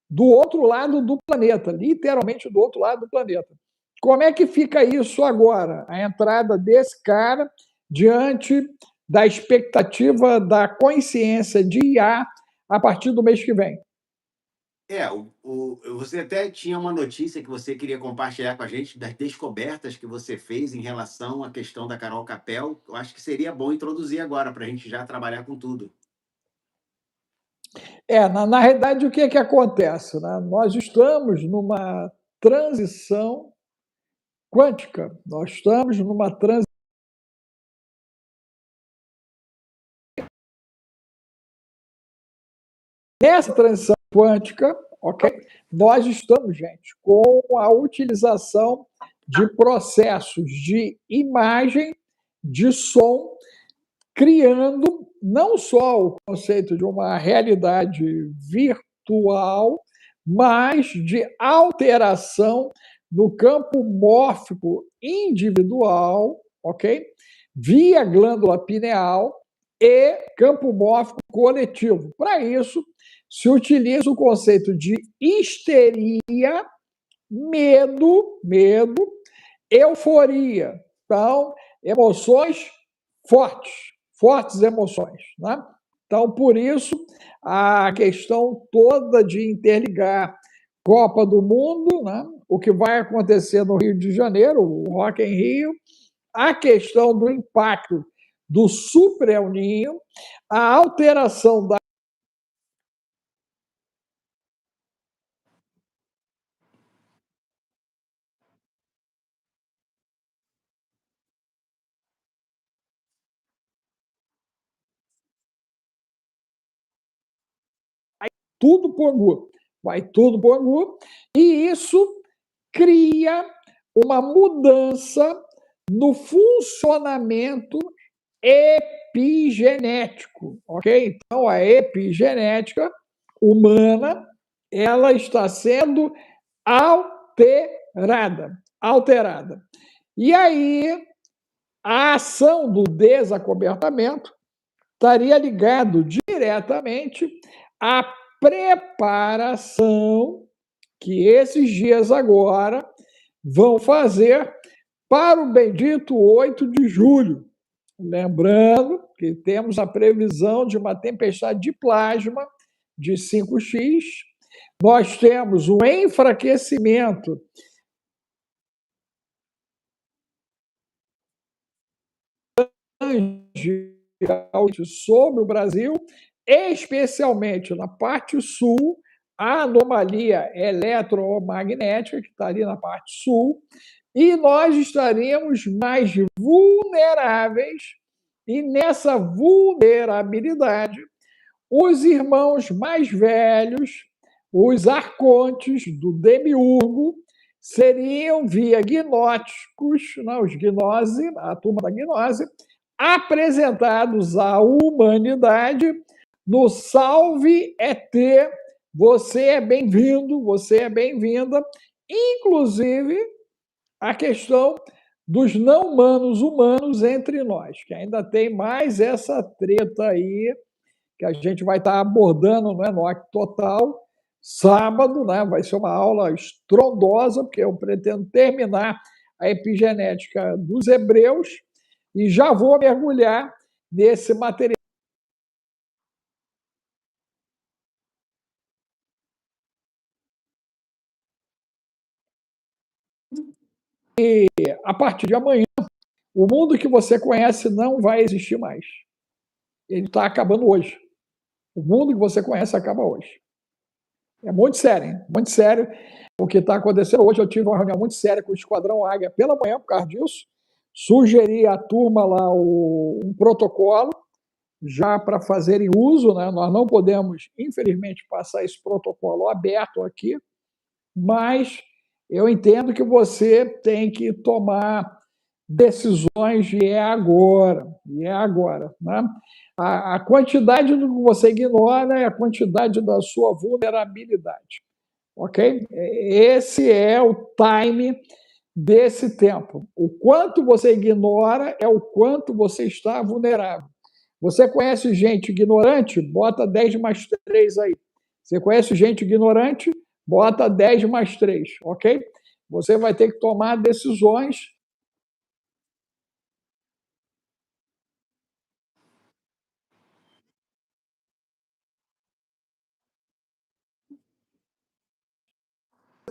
do outro lado do planeta, literalmente do outro lado do planeta. Como é que fica isso agora? A entrada desse cara diante da expectativa da consciência de IA a partir do mês que vem?
Você até tinha uma notícia que você queria compartilhar com a gente das descobertas que você fez em relação à questão da Carol Capel. Eu acho que seria bom introduzir agora para a gente já trabalhar com tudo.
Na realidade, o que acontece? Né? Nós estamos numa transição quântica. Nós estamos numa transição. Nessa transição quântica, ok? Nós estamos, gente, com a utilização de processos de imagem, de som, criando não só o conceito de uma realidade virtual, mas de alteração no campo mórfico individual, ok? Via glândula pineal e campo mórfico coletivo. Para isso, se utiliza o conceito de histeria, medo, euforia. Então, emoções fortes emoções, né? Então, por isso, a questão toda de interligar Copa do Mundo, né? O que vai acontecer no Rio de Janeiro, o Rock em Rio, a questão do impacto do Super El Niño, a alteração da tudo por Angu, vai tudo por Angu, e isso cria uma mudança no funcionamento epigenético, ok? Então, a epigenética humana, ela está sendo alterada. E aí, a ação do desacobertamento estaria ligado diretamente à preparação que esses dias agora vão fazer para o bendito 8 de julho. Lembrando que temos a previsão de uma tempestade de plasma de 5x, nós temos um enfraquecimento sobre o Brasil, especialmente na parte sul, a anomalia eletromagnética, que está ali na parte sul, e nós estaríamos mais vulneráveis, e nessa vulnerabilidade, os irmãos mais velhos, os arcontes do demiurgo, seriam via gnósticos, os gnose, a turma da gnose, apresentados à humanidade no Salve ET, você é bem-vindo, você é bem-vinda, inclusive a questão dos não-humanos entre nós, que ainda tem mais essa treta aí, que a gente vai estar abordando no Enoque Total, sábado, né? Vai ser uma aula estrondosa, porque eu pretendo terminar a epigenética dos hebreus e já vou mergulhar nesse material. E a partir de amanhã, o mundo que você conhece não vai existir mais. Ele está acabando hoje. O mundo que você conhece acaba hoje. É muito sério, hein? Muito sério o que está acontecendo. Hoje eu tive uma reunião muito séria com o Esquadrão Águia pela manhã por causa disso. Sugeri à turma lá um protocolo já para fazerem uso, né? Nós não podemos, infelizmente, passar esse protocolo aberto aqui, mas eu entendo que você tem que tomar decisões e é agora, né? A quantidade do que você ignora é a quantidade da sua vulnerabilidade, ok? Esse é o time desse tempo. O quanto você ignora é o quanto você está vulnerável. Você conhece gente ignorante? Bota 10 mais 3 aí. Você conhece gente ignorante? Bota 10 mais 3, ok? Você vai ter que tomar decisões.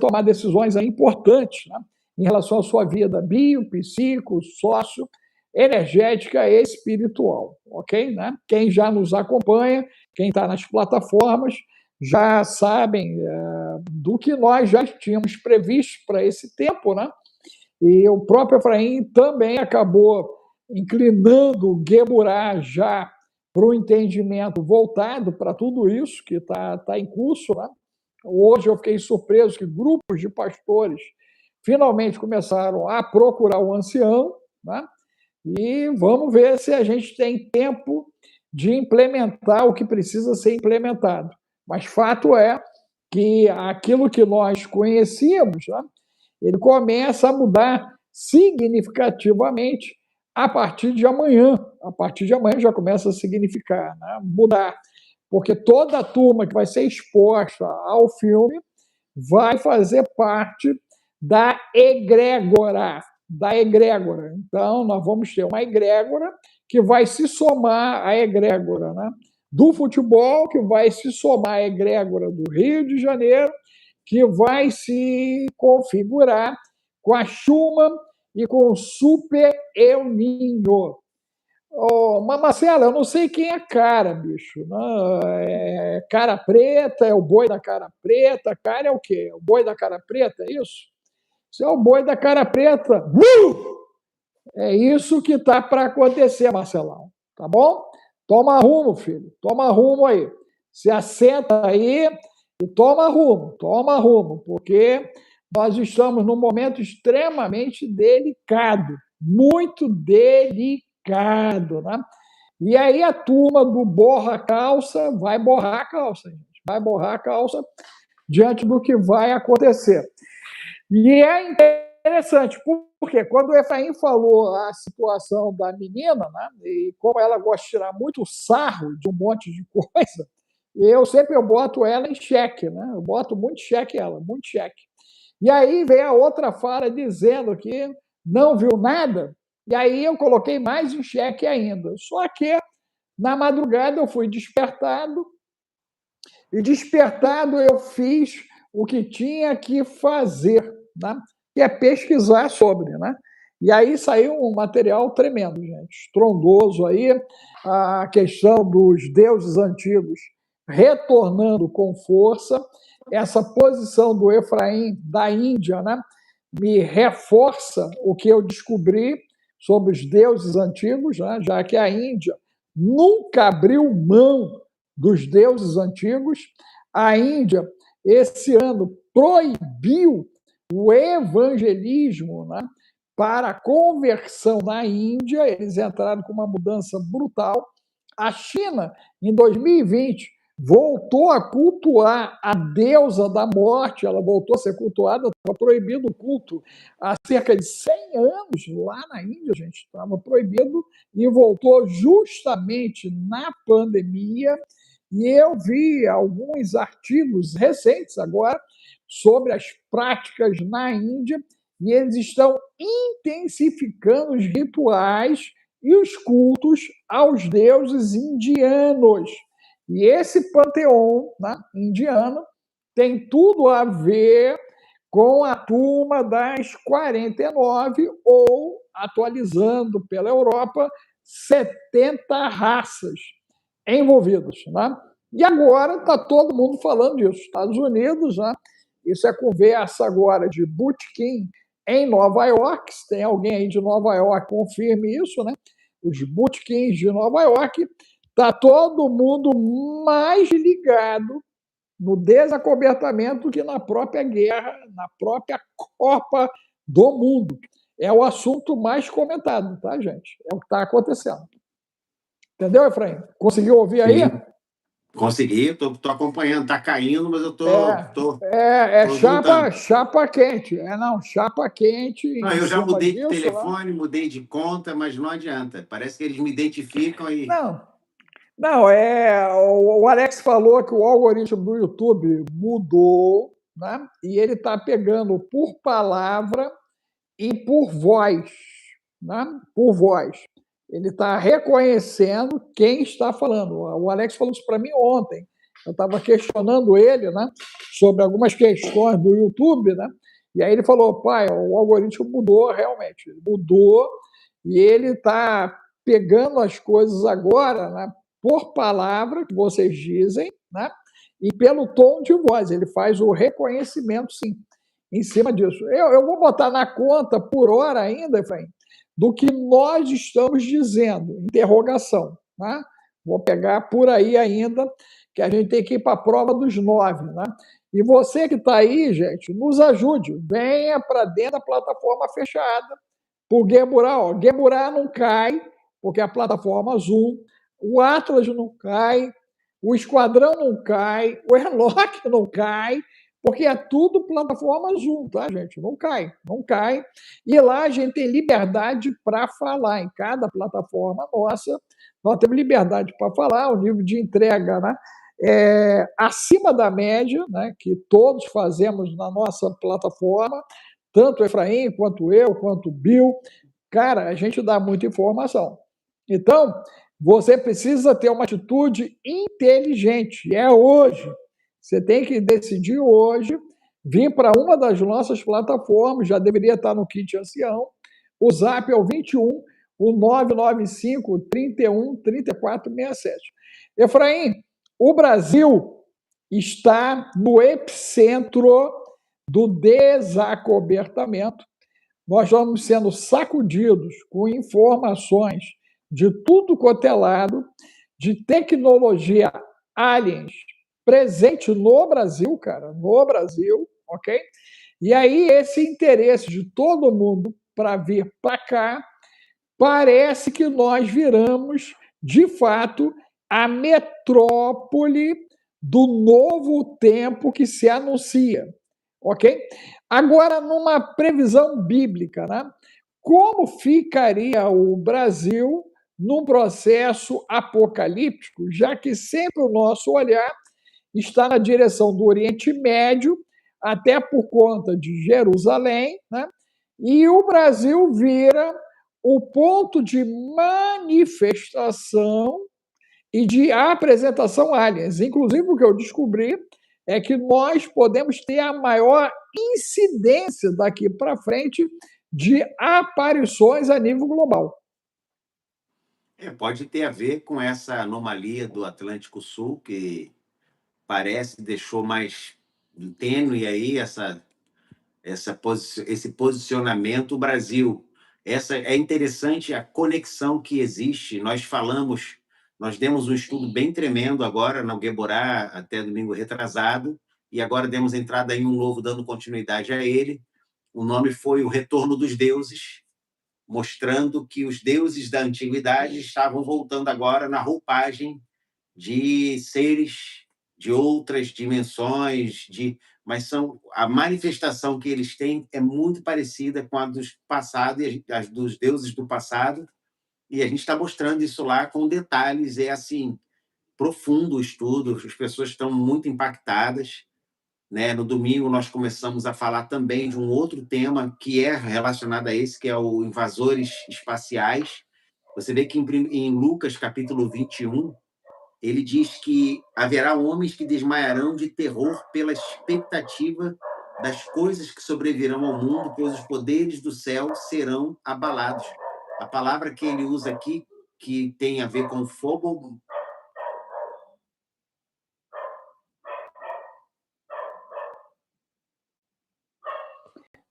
Tomar decisões importantes, né? Em relação à sua vida bio, psico, sócio, energética e espiritual, ok? Né? Quem já nos acompanha, quem está nas plataformas, já sabem do que nós já tínhamos previsto para esse tempo, né? E o próprio Efraim também acabou inclinando o Geburá já para o entendimento voltado para tudo isso que está em curso, né? Hoje eu fiquei surpreso que grupos de pastores finalmente começaram a procurar o ancião, né? E vamos ver se a gente tem tempo de implementar o que precisa ser implementado. Mas fato é que aquilo que nós conhecíamos, né, ele começa a mudar significativamente a partir de amanhã. A partir de amanhã já começa a significar, né, mudar, porque toda a turma que vai ser exposta ao filme vai fazer parte da egrégora. Então, nós vamos ter uma egrégora que vai se somar à egrégora, né, do futebol, que vai se somar à egrégora do Rio de Janeiro, que vai se configurar com a Schumann e com o Super El Niño. Oh, mas, Marcelo, eu não sei quem é cara, bicho. Não, é cara preta, é o boi da cara preta. Cara é o quê? É o boi da cara preta, é isso? Se é o boi da cara preta, é isso que está para acontecer, Marcelão. Tá bom? Toma rumo, filho. Toma rumo aí. Se assenta aí e toma rumo, porque nós estamos num momento extremamente delicado, muito delicado, né? E aí a turma do borra a calça vai borrar a calça, gente. Vai borrar a calça diante do que vai acontecer. E é interessante, porque quando o Efraim falou a situação da menina, né, e como ela gosta de tirar muito sarro de um monte de coisa, eu boto ela em xeque, né? Eu boto muito xeque ela, muito xeque. E aí vem a outra fala dizendo que não viu nada, e aí eu coloquei mais em xeque ainda. Só que, na madrugada, eu fui despertado, e despertado eu fiz o que tinha que fazer, né? Que é pesquisar sobre, né? E aí saiu um material tremendo, gente, estrondoso aí, a questão dos deuses antigos retornando com força, essa posição do Efraim da Índia, né, me reforça o que eu descobri sobre os deuses antigos, né, já que a Índia nunca abriu mão dos deuses antigos. A Índia, esse ano, proibiu o evangelismo, né, para a conversão na Índia. Eles entraram com uma mudança brutal. A China, em 2020, voltou a cultuar a deusa da morte, ela voltou a ser cultuada, estava proibido o culto há cerca de 100 anos lá na Índia, gente, estava proibido, e voltou justamente na pandemia. E eu vi alguns artigos recentes agora sobre as práticas na Índia, e eles estão intensificando os rituais e os cultos aos deuses indianos. E esse panteão, né, indiano tem tudo a ver com a turma das 49, ou, atualizando pela Europa, 70 raças envolvidas, né? E agora está todo mundo falando disso. Estados Unidos, né? Isso é conversa agora de botequim em Nova York. Se tem alguém aí de Nova York, confirme isso, né? Os botequins de Nova York, está todo mundo mais ligado no desacobertamento que na própria guerra, na própria Copa do Mundo. É o assunto mais comentado, tá, gente? É o que está acontecendo. Entendeu, Efraim? Conseguiu ouvir aí?
Sim. Consegui, estou acompanhando, está caindo, mas eu estou
chapa quente. Chapa quente.
Não, eu já mudei de telefone, mudei de conta, mas não adianta. Parece que eles me identificam e...
Não, o Alex falou que o algoritmo do YouTube mudou, né? E ele está pegando por palavra e por voz, né? Por voz. Ele está reconhecendo quem está falando. O Alex falou isso para mim ontem. Eu estava questionando ele, né, sobre algumas questões do YouTube, né? E aí ele falou: pai, o algoritmo mudou realmente. Ele mudou e ele está pegando as coisas agora, né, por palavra que vocês dizem, né, e pelo tom de voz. Ele faz o reconhecimento, sim, em cima disso. Eu vou botar na conta por hora ainda, Efraim, do que nós estamos dizendo, interrogação. Né? Vou pegar por aí ainda, que a gente tem que ir para a prova dos 9. Né? E você que está aí, gente, nos ajude. Venha para dentro da plataforma fechada. Por Geburá, ó. Geburá não cai, porque é a plataforma Zoom. O Atlas não cai. O Esquadrão não cai. O Erlock não cai. Porque é tudo plataforma Zoom, tá, gente? Não cai, não cai. E lá a gente tem liberdade para falar. Em cada plataforma nossa, nós temos liberdade para falar, o nível de entrega, né? Acima da média, né, que todos fazemos na nossa plataforma, tanto o Efraim, quanto eu, quanto o Bill. Cara, a gente dá muita informação. Então, você precisa ter uma atitude inteligente. É hoje. Você tem que decidir hoje, vir para uma das nossas plataformas, já deveria estar no kit ancião. O Zap é o 21 o 995 31 34 67. Efraim, o Brasil está no epicentro do desacobertamento. Nós estamos sendo sacudidos com informações de tudo quanto é lado, de tecnologia aliens presente no Brasil, cara, no Brasil, ok? E aí esse interesse de todo mundo para vir para cá, parece que nós viramos, de fato, a metrópole do novo tempo que se anuncia, ok? Agora, numa previsão bíblica, né? Como ficaria o Brasil num processo apocalíptico, já que sempre o nosso olhar está na direção do Oriente Médio, até por conta de Jerusalém, né? E o Brasil vira o ponto de manifestação e de apresentação aliens. Inclusive, o que eu descobri é que nós podemos ter a maior incidência daqui para frente de aparições a nível global.
Pode ter a ver com essa anomalia do Atlântico Sul, que parece deixou mais tênue aí esse posicionamento. O Brasil, é interessante a conexão que existe. Nós demos um estudo bem tremendo agora no Geborá, até domingo retrasado, e agora demos entrada em um novo, dando continuidade a ele. O nome foi O Retorno dos Deuses, mostrando que os deuses da antiguidade estavam voltando agora na roupagem de seres de outras dimensões, mas a manifestação que eles têm é muito parecida com a dos passados, as dos deuses do passado, e a gente está mostrando isso lá com detalhes. É assim, profundo o estudo, as pessoas estão muito impactadas, né? No domingo nós começamos a falar também de um outro tema que é relacionado a esse, que é o invasores espaciais. Você vê que em Lucas capítulo 21, ele diz que haverá homens que desmaiarão de terror pela expectativa das coisas que sobrevirão ao mundo, pois os poderes do céu serão abalados. A palavra que ele usa aqui, que tem a ver com fogo...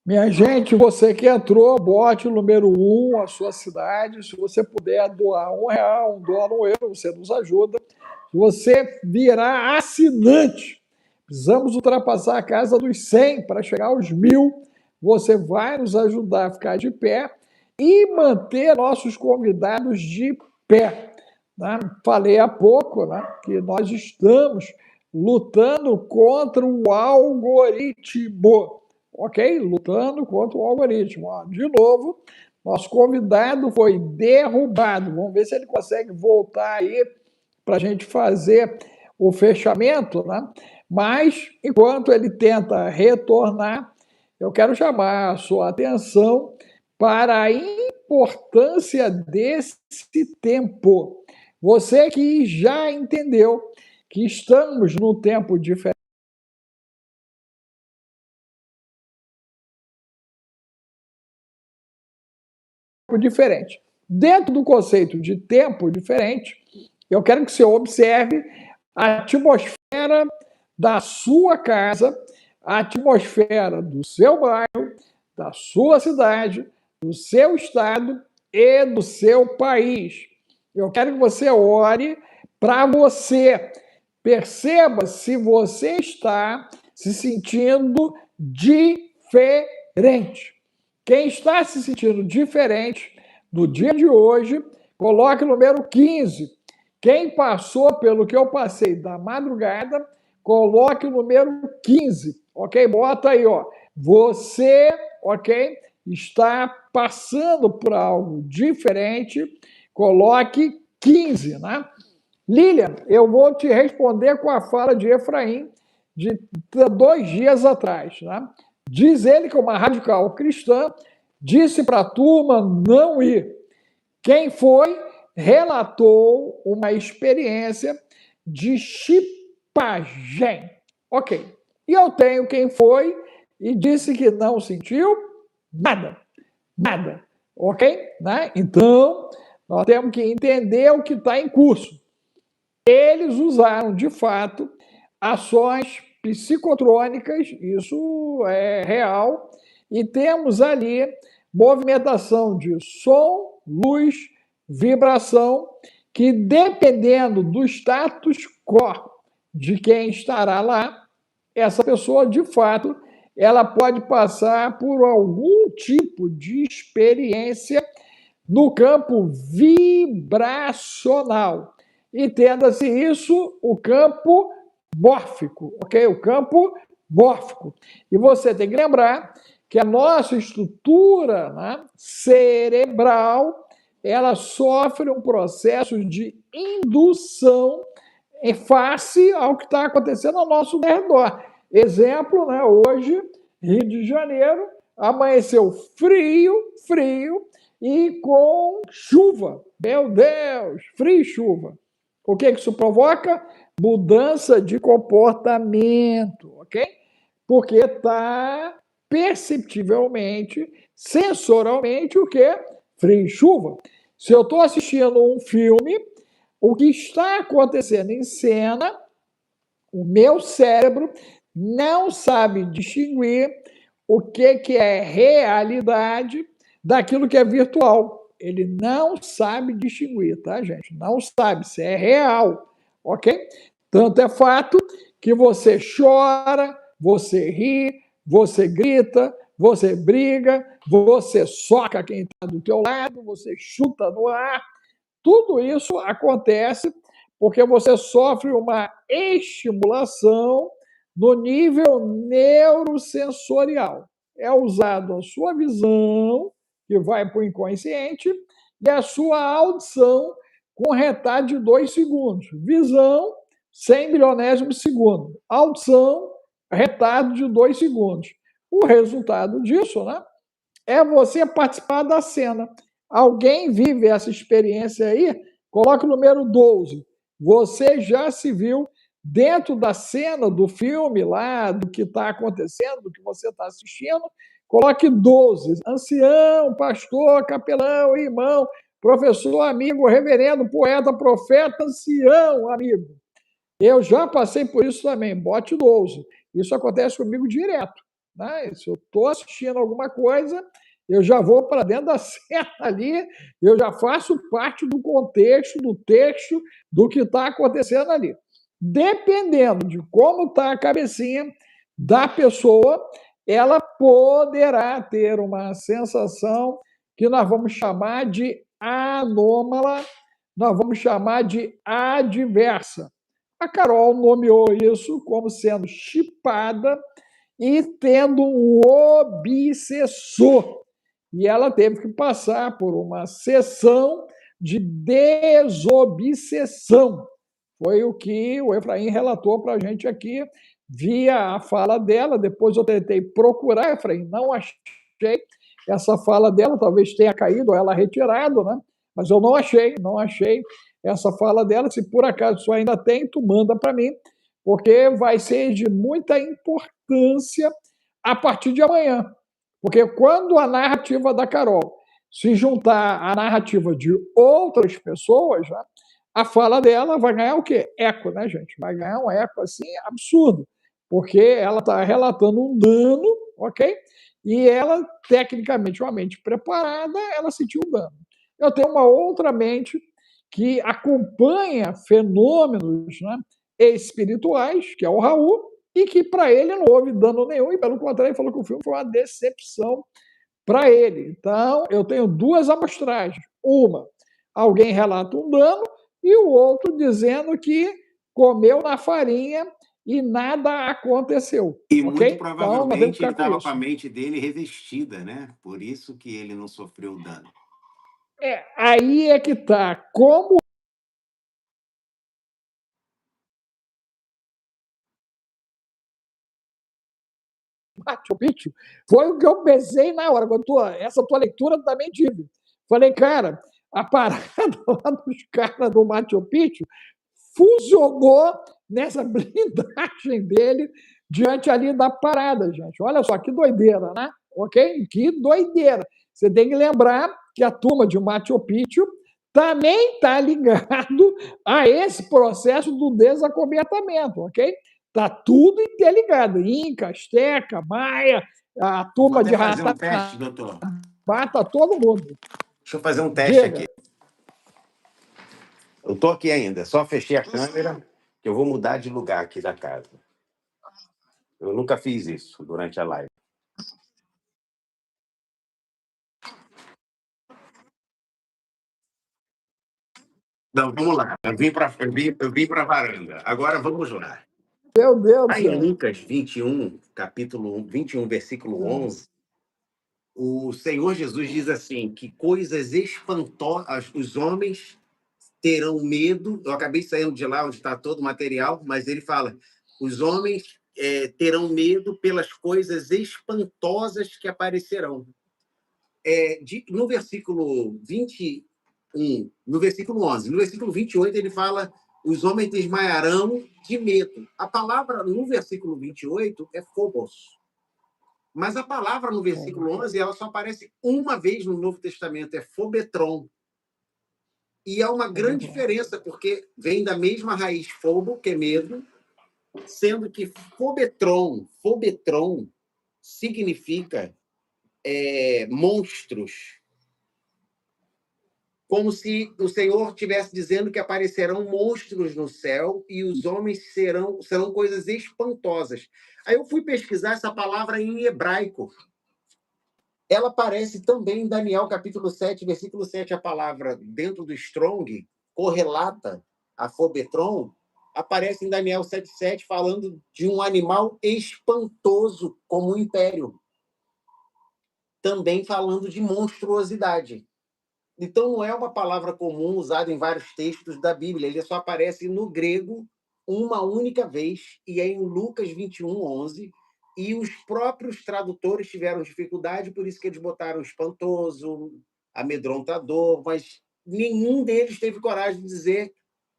Minha gente, você que entrou, bote o número 1, a sua cidade. Se você puder doar R$1, $1, €1, você nos ajuda. Se você virar assinante, precisamos ultrapassar a casa dos 100 para chegar aos 1.000. Você vai nos ajudar a ficar de pé e manter nossos convidados de pé. Né? Falei há pouco, né, que nós estamos lutando contra o algoritmo. Ok? Lutando contra o algoritmo. De novo, nosso convidado foi derrubado. Vamos ver se ele consegue voltar aí para a gente fazer o fechamento, né? Mas, enquanto ele tenta retornar, eu quero chamar a sua atenção para a importância desse tempo. Você que já entendeu que estamos num tempo diferente, diferente. Dentro do conceito de tempo diferente, eu quero que você observe a atmosfera da sua casa, a atmosfera do seu bairro, da sua cidade, do seu estado e do seu país. Eu quero que você olhe para você. Perceba se você está se sentindo diferente. Quem está se sentindo diferente no dia de hoje, coloque o número 15. Quem passou pelo que eu passei da madrugada, coloque o número 15, ok? Bota aí, ó. Você, ok, está passando por algo diferente, coloque 15, né? Lilian, eu vou te responder com a fala de Efraim de 2 dias atrás, né? Diz ele que uma radical cristã disse para a turma não ir. Quem foi relatou uma experiência de chipagem. Ok. E eu tenho quem foi e disse que não sentiu nada. Nada. Ok? Né? Então, nós temos que entender o que está em curso. Eles usaram, de fato, ações psicotrônicas, isso é real, e temos ali movimentação de som, luz, vibração, que dependendo do status quo de quem estará lá, essa pessoa, de fato, ela pode passar por algum tipo de experiência no campo vibracional. Entenda-se isso, o campo mórfico, ok? O campo mórfico. E você tem que lembrar que a nossa estrutura, né, cerebral, ela sofre um processo de indução em face ao que está acontecendo ao nosso redor. Exemplo, né, hoje, Rio de Janeiro, amanheceu frio, e com chuva. Meu Deus, frio e chuva. O que isso provoca? Mudança de comportamento, ok? Porque está perceptivelmente, sensorialmente, o quê? Frio e chuva. Se eu estou assistindo um filme, o que está acontecendo em cena, o meu cérebro não sabe distinguir o que é realidade daquilo que é virtual. Ele não sabe distinguir, tá, gente? Não sabe se é real, ok? Tanto é fato que você chora, você ri, você grita, você briga, você soca quem está do teu lado, você chuta no ar. Tudo isso acontece porque você sofre uma estimulação no nível neurosensorial. É usado a sua visão, que vai para o inconsciente, e a sua audição com retardo de 2 segundos. Visão, 100 milionésimo segundo. Audição, retardo de 2 segundos. O resultado disso, né, é você participar da cena. Alguém vive essa experiência aí? Coloca o número 12. Você já se viu dentro da cena do filme lá, do que está acontecendo, do que você está assistindo? Coloque 12. Ancião, pastor, capelão, irmão, professor, amigo, reverendo, poeta, profeta, ancião, amigo. Eu já passei por isso também, bote 12. Isso acontece comigo direto. Né? Se eu estou assistindo alguma coisa, eu já vou para dentro da cena ali, eu já faço parte do contexto, do texto, do que está acontecendo ali. Dependendo de como está a cabecinha da pessoa, ela poderá ter uma sensação que nós vamos chamar de anômala, nós vamos chamar de adversa. A Carol nomeou isso como sendo chipada e tendo um obsessor. E ela teve que passar por uma sessão de desobsessão. Foi o que o Efraim relatou para a gente aqui, via a fala dela. Depois eu tentei procurar, Efraim, não achei essa fala dela, talvez tenha caído, ela retirado, né? Mas eu não achei essa fala dela. Se por acaso isso ainda tem, tu manda para mim, porque vai ser de muita importância a partir de amanhã. Porque quando a narrativa da Carol se juntar à narrativa de outras pessoas, né, a fala dela vai ganhar o quê? Eco, né, gente? Vai ganhar um eco assim absurdo, porque ela está relatando um dano, ok? E ela, tecnicamente, uma mente preparada, ela sentiu o dano. Eu tenho uma outra mente que acompanha fenômenos, né, espirituais, que é o Raul, e que para ele não houve dano nenhum, e pelo contrário, ele falou que o filme foi uma decepção para ele. Então, eu tenho duas amostragens. Uma, alguém relata um dano, e o outro dizendo que comeu na farinha e nada aconteceu.
E
ok?
muito
Então, nós temos que
provavelmente ele
ficar com
estava
isso.
com a mente dele revestida, né? Por isso que ele não sofreu dano.
Aí é que tá. Como Machu Picchu foi o que eu pensei na hora. Essa tua leitura eu também tive. Falei, cara, a parada lá dos caras do Machu Picchu funcionou nessa blindagem dele diante ali da parada, gente. Olha só, que doideira, né? Ok? Que doideira. Você tem que lembrar que a turma de Machu Picchu também está ligado a esse processo do desacobertamento, ok? Está tudo interligado. Inca, Azteca, Maia, a
Vou
turma
até
de
fazer um teste, doutor.
Mata todo mundo.
Deixa eu fazer um teste
Diga.
aqui. Eu estou aqui ainda, só fechei a câmera, que eu vou mudar de lugar aqui da casa. Eu nunca fiz isso durante a live. Não, vamos lá. Eu vim para a varanda. Agora vamos lá.
Meu Deus do
Aí
céu.
em Lucas 21, capítulo 21, versículo 11, o Senhor Jesus diz assim, que coisas espantosas, os homens terão medo. Eu acabei saindo de lá onde está todo o material, mas ele fala, os homens terão medo pelas coisas espantosas que aparecerão. No versículo 21, no versículo 11, no versículo 28, ele fala, os homens desmaiarão de medo. A palavra no versículo 28 é phobos. Mas a palavra no versículo 11, ela só aparece uma vez no Novo Testamento, é phobetron. E há uma grande diferença, porque vem da mesma raiz phobo, que é medo, sendo que phobetron significa monstros. Como se o Senhor estivesse dizendo que aparecerão monstros no céu e os homens serão coisas espantosas. Aí eu fui pesquisar essa palavra em hebraico. Ela aparece também em Daniel, capítulo 7, versículo 7. A palavra, dentro do Strong, correlata a phobetron, aparece em Daniel 7,7, falando de um animal espantoso como o império. Também falando de monstruosidade. Então, não é uma palavra comum usada em vários textos da Bíblia. Ele só aparece no grego uma única vez, e é em Lucas 21, 11. E os próprios tradutores tiveram dificuldade, por isso que eles botaram espantoso, amedrontador, mas nenhum deles teve coragem de dizer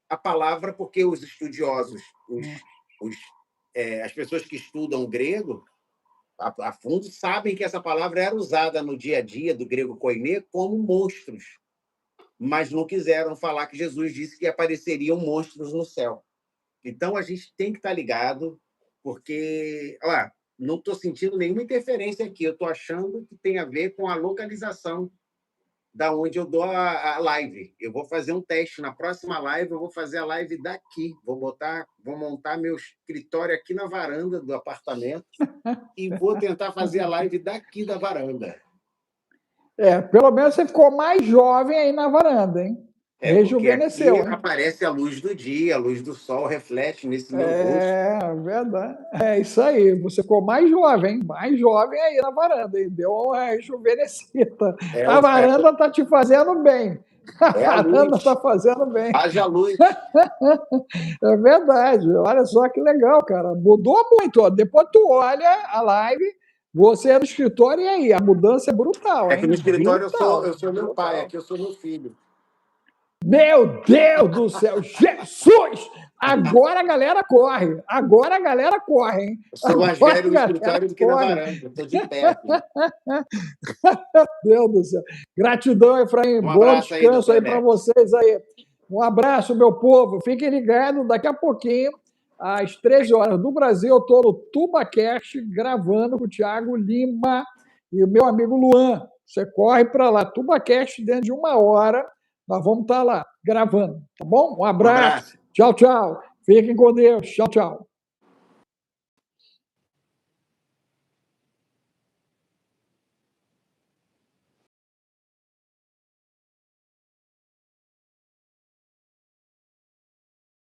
a palavra, porque os estudiosos, as pessoas que estudam grego, a fundo, sabem que essa palavra era usada no dia a dia do grego koiné como monstros, mas não quiseram falar que Jesus disse que apareceriam monstros no céu. Então, a gente tem que estar ligado, porque não estou sentindo nenhuma interferência aqui, eu estou achando que tem a ver com a localização da onde eu dou a live. Eu vou fazer um teste. Na próxima live, eu vou fazer a live daqui. Vou montar meu escritório aqui na varanda do apartamento e vou tentar fazer a live daqui da varanda.
Pelo menos você ficou mais jovem aí na varanda, hein? Rejuvenesceu,
porque aqui aparece a luz do dia, a luz do sol reflete nesse meu rosto.
É verdade. É isso aí. Você ficou mais jovem aí na varanda, hein? Deu uma rejuvenescida. A varanda está te fazendo bem. A varanda está fazendo bem.
Haja luz.
É verdade. Olha só que legal, cara. Mudou muito. Ó. Depois tu olha a live, você é do escritório e aí, a mudança é brutal.
É que no escritório
brutal.
eu sou meu pai, aqui eu sou meu filho.
Meu Deus do céu, Jesus! Agora a galera corre, hein?
Eu sou mais velho no escritório do que na varanda, eu estou de pé aqui.
Meu Deus do céu. Gratidão, Efraim. Bom descanso aí para vocês aí. Um abraço, meu povo. Fiquem ligados, daqui a pouquinho, às 13 horas do Brasil, eu estou no TubaCast gravando com o Thiago Lima e o meu amigo Luan. Você corre para lá, TubaCast, dentro de 1 hora. Nós vamos estar lá gravando, tá bom? Um abraço. Tchau, tchau. Fiquem com Deus. Tchau, tchau.